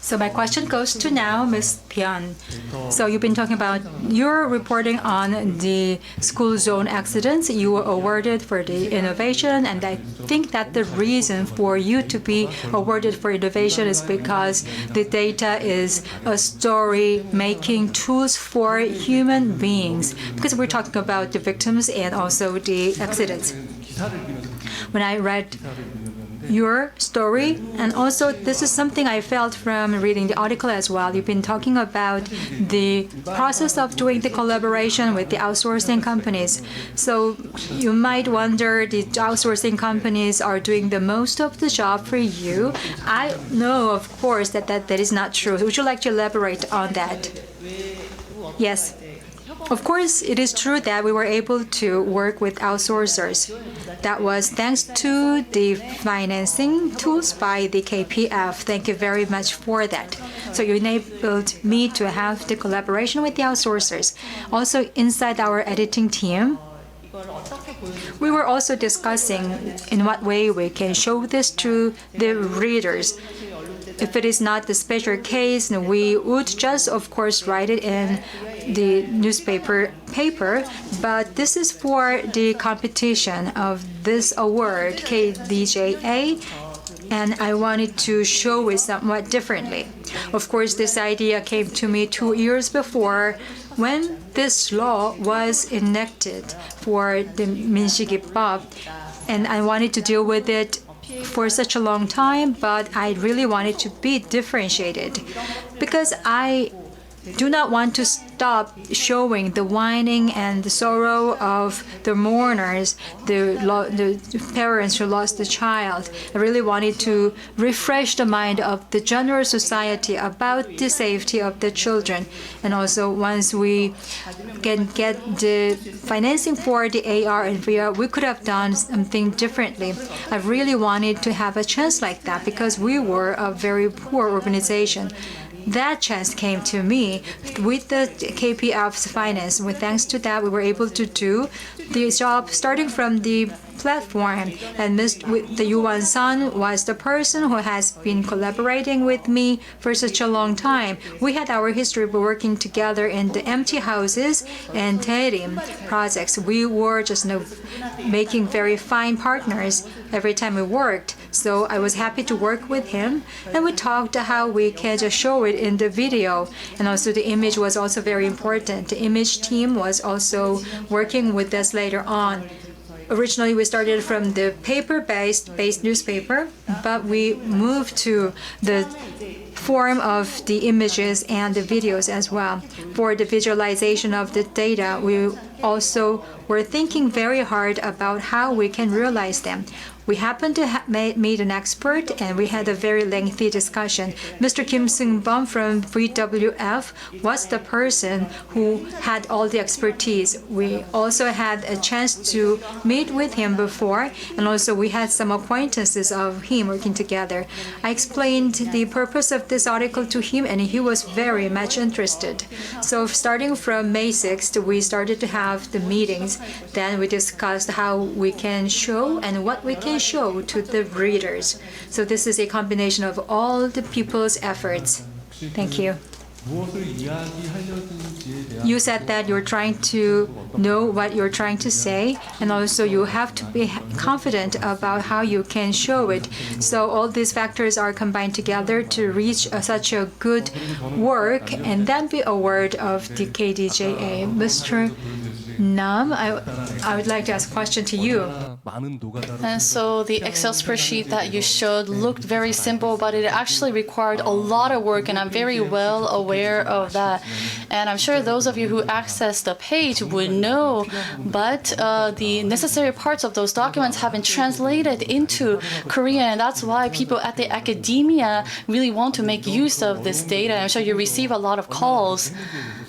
So my question goes to now Ms. Byun. So you've been talking about your reporting on the Schoolzone accidents. You were awarded for the innovation, and I think that the reason for you to be awarded for innovation is because the data is a story-making tools for human beings. Because we're talking about the victims and also the accidents. When I read your story, and also this is something I felt from reading the article as well. You've been talking about the process of doing the collaboration with the outsourcing companies. So you might wonder, the outsourcing companies are doing the most of the job for you. I know, of course, that is not true. Would you like to elaborate on that? Yes. Of course, it is true that we were able to work with outsourcers. That was thanks to the financing tools by the KPF. Thank you very much for that. So you enabled me to have the collaboration with the outsourcers. Also, inside our editing team, we were also discussing in what way we can show this to the readers. If it is not the special case, we would just, of course, write it in the newspaper paper, but this is for the competition of this award, KDJA, and I wanted to show it somewhat differently. Of course, this idea came to me 2 years before when this law was enacted for the 민식이법, and I wanted to deal with it for such a long time, but I really wanted to be differentiated because I do not want to stop showing the whining and the sorrow of the mourners, the parents who lost the child. I really wanted to refresh the mind of the general society about the safety of the children. And also, once we can get the financing for the AR and VR, we could have done something differently. I really wanted to have a chance like that because we were a very poor organization. That chance came to me with the KPF's finance. Thanks to that, we were able to do the job starting from the platform. And the Yuan San was the person who has been collaborating with me for such a long time. We had our history of working together in the empty houses and Terim projects. We were just making very fine partners every time we worked. So I was happy to work with him, and we talked how we can just show it in the video. And also the image was also very important. The image team was also working with us later on. Originally, we started from the paper-based newspaper, but we moved to the form of the images and the videos as well. For the visualization of the data, we also were thinking very hard about how we can realize them. We happened to meet an expert, and we had a very lengthy discussion. Mr. Kim Seung-bum from VWF was the person who had all the expertise. We also had a chance to meet with him before, and also we had some acquaintances of him working together. I explained the purpose of this article to him, and he was very much interested. So starting from May 6th, we started to have the meetings. Then we discussed how we can show and what we can show to the readers. So this is a combination of all the people's efforts. Thank you. You said that you're trying to know what you're trying to say, and also you have to be confident about how you can show it. So all these factors are combined together to reach such a good work, and then be a word of the KDJA. Mr. Nam, I would like to ask a question to you. And so the Excel spreadsheet that you showed looked very simple, but it actually required a lot of work, and I'm very well aware of that. And I'm sure those of you who access the page would know, but the necessary parts of those documents have been translated into Korean, and that's why people at the academia really want to make use of this data. I'm sure you receive a lot of calls.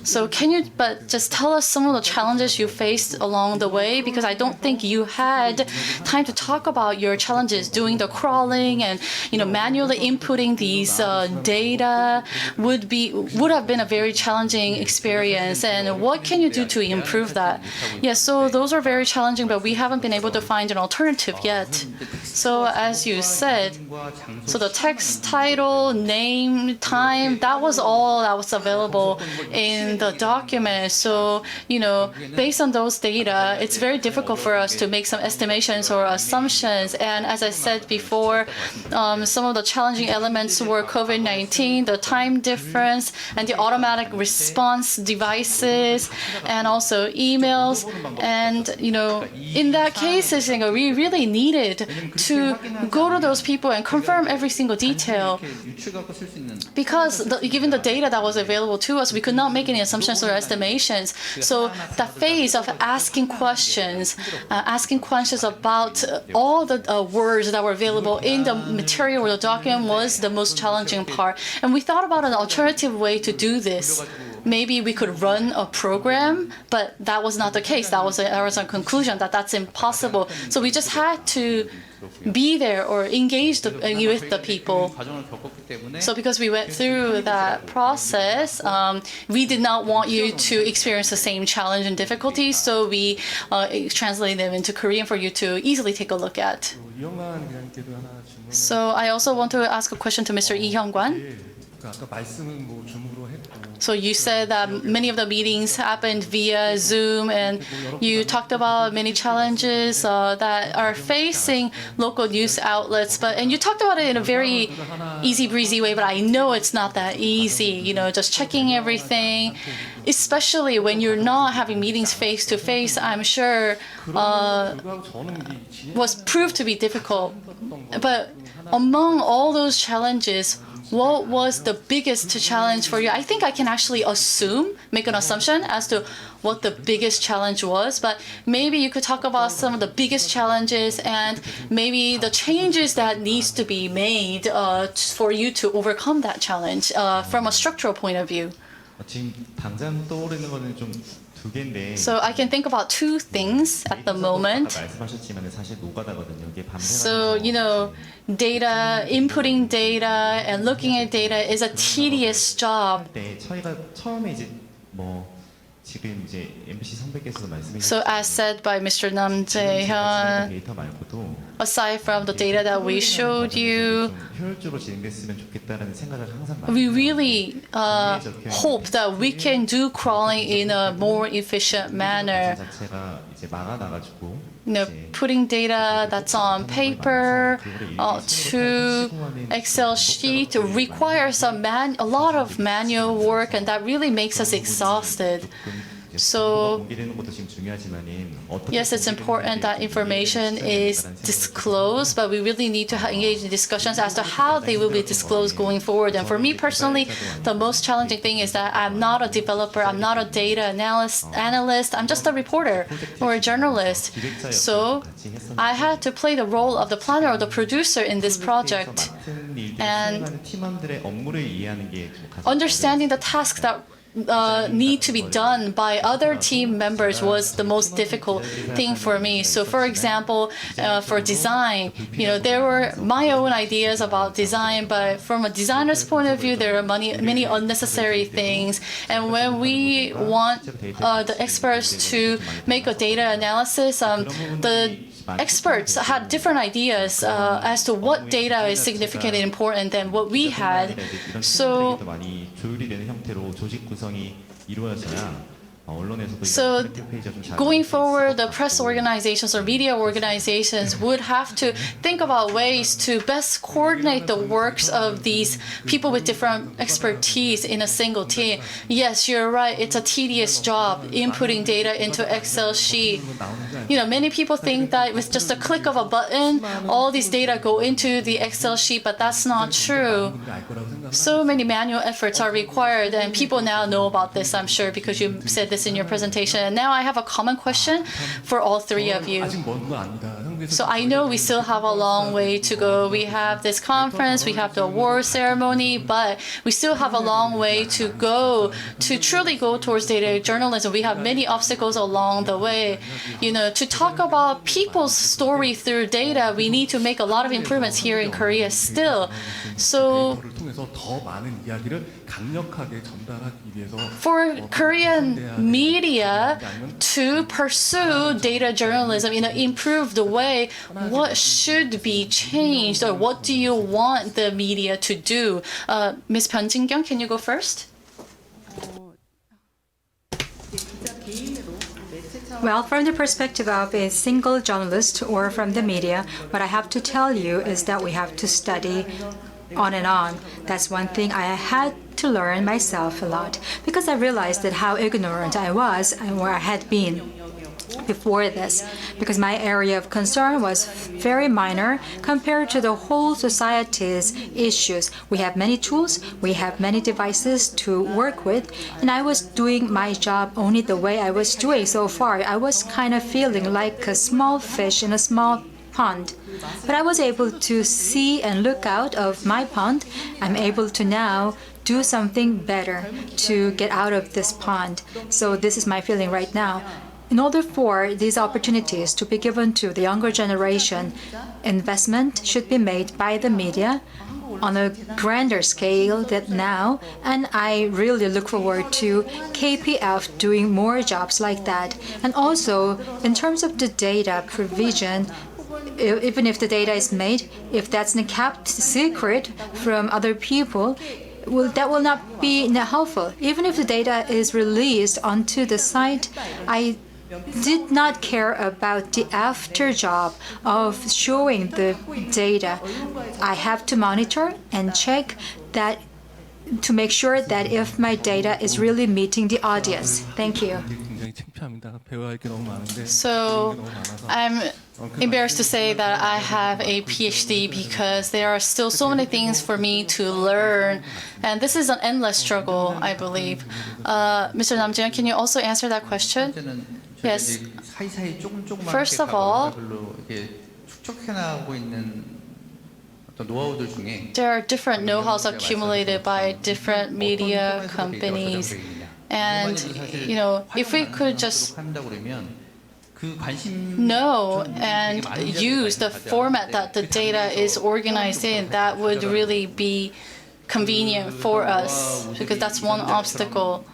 So can you just tell us some of the challenges you faced along the way? Because I don't think you had time to talk about your challenges doing the crawling and manually inputting these data would have been a very challenging experience. And what can you do to improve that? Yeah, so those are very challenging, but we haven't been able to find an alternative yet. So as you said, so the text, title, name, time, that was all that was available in the document. So, based on those data, it's very difficult for us to make some estimations or assumptions. And as I said before, some of the challenging elements were COVID-19, the time difference, and the automatic response devices, and also emails. And, in that case, we really needed to go to those people and confirm every single detail. Because given the data that was available to us, we could not make any assumptions or estimations. So that phase of asking questions about all the words that were available in the material or the document was the most challenging part. And we thought about an alternative way to do this. Maybe we could run a program, but that was not the case. That was a conclusion that that's impossible. So we just had to be there or engage with the people. So because we went through that process, we did not want you to experience the same challenge and difficulties, so we translated them into Korean for you to easily take a look at. So I also want to ask a question to Mr. Lee Hyung-Gwan. So you said that many of the meetings happened via Zoom, and you talked about many challenges that are facing local news outlets. And you talked about it in a very easy breezy way, but I know it's not that easy. Just checking everything, especially when you're not having meetings face to face. I'm sure was proved to be difficult. But among all those challenges, what was the biggest challenge for you? I think I can actually make an assumption as to what the biggest challenge was, but maybe you could talk about some of the biggest challenges and maybe the changes that needs to be made for you to overcome that challenge from a structural point of view. So I can think about two things at the moment. So, data, inputting data and looking at data is a tedious job. So as said by Mr. Nam Jaehyun, aside from the data that we showed you, we really hope that we can do crawling in a more efficient manner. Putting data that's on paper to Excel sheet requires a lot of manual work, and that really makes us exhausted. So, yes, it's important that information is disclosed, but we really need to engage in discussions as to how they will be disclosed going forward. And for me personally, the most challenging thing is that I'm not a developer, I'm not a data analyst, I'm just a reporter or a journalist. So I had to play the role of the planner or the producer in this project. And understanding the tasks that need to be done by other team members was the most difficult thing for me. So for example, for design, there were my own ideas about design, but from a designer's point of view, there are many unnecessary things. And when we want the experts to make a data analysis, the experts had different ideas as to what data is significant and important than what we had. So going forward, the press organizations or media organizations would have to think about ways to best coordinate the works of these people with different expertise in a single team. Yes, you're right, it's a tedious job inputting data into Excel sheet. Many people think that with just a click of a button, all these data go into the Excel sheet, but that's not true. So many manual efforts are required, and people now know about this, I'm sure, because you said this in your presentation. And now I have a common question for all three of you. So I know we still have a long way to go. We have this conference, we have the award ceremony, but we still have a long way to go to truly go towards data journalism. We have many obstacles along the way. To talk about people's story through data, we need to make a lot of improvements here in Korea still. So for Korean media to pursue data journalism in an improved way, what should be changed, or what do you want the media to do? Ms. Jinkyung, can you go first? Well, from the perspective of a single journalist or from the media, what I have to tell you is that we have to study on and on. That's one thing I had to learn myself a lot, because I realized that how ignorant I was and where I had been before this, because my area of concern was very minor compared to the whole society's issues. We have many tools, we have many devices to work with, and I was doing my job only the way I was doing so far. I was kind of feeling like a small fish in a small pond. But I was able to see and look out of my pond. I'm able to now do something better to get out of this pond. So this is my feeling right now. In order for these opportunities to be given to the younger generation, investment should be made by the media on a grander scale than now, and I really look forward to KPF doing more jobs like that. And also, in terms of the data provision, even if the data is made, if that's kept secret from other people, that will not be helpful. Even if the data is released onto the site, I did not care about the after job of showing the data. I have to monitor and check that to make sure that if my data is really meeting the audience. Thank you. So I'm embarrassed to say that I have a PhD because there are still so many things for me to learn. And this is an endless struggle, I believe. Mr. Namjoon, can you also answer that question? Yes. First of all, there are different know-hows accumulated by different media companies. And, if we could just know and use the format that the data is organized in, that would really be convenient for us, because that's one obstacle.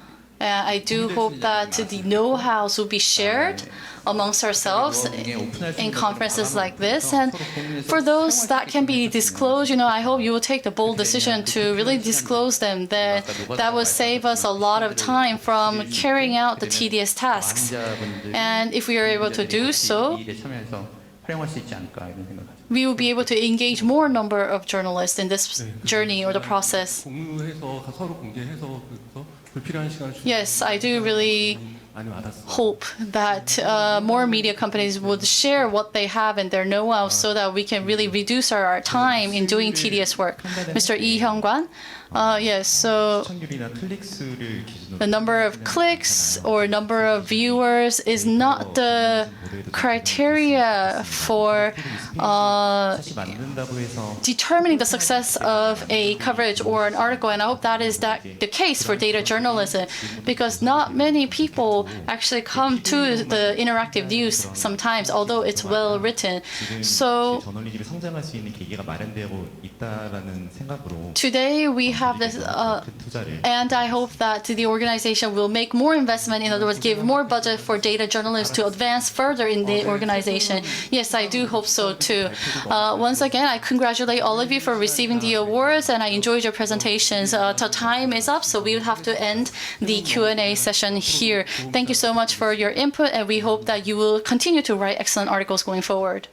I do hope that the know-hows will be shared amongst ourselves in conferences like this. And for those that can be disclosed, I hope you will take the bold decision to really disclose them. That will save us a lot of time from carrying out the tedious tasks. And if we are able to do so, we will be able to engage more number of journalists in this journey or the process. Yes, I do really hope that more media companies would share what they have in their know-how so that we can really reduce our time in doing tedious work. Mr. Hyung, yes, so the number of clicks or number of viewers is not the criteria for determining the success of a coverage or an article, and I hope that is the case for data journalism, because not many people actually come to the interactive news sometimes, although it's well written. So today we have this, and I hope that the organization will make more investment, in other words, give more budget for data journalists to advance further in the organization. Yes, I do hope so too. Once again, I congratulate all of you for receiving the awards, and I enjoyed your presentations. The time is up, so we will have to end the Q&A session here. Thank you so much for your input, and we hope that you will continue to write excellent articles going forward.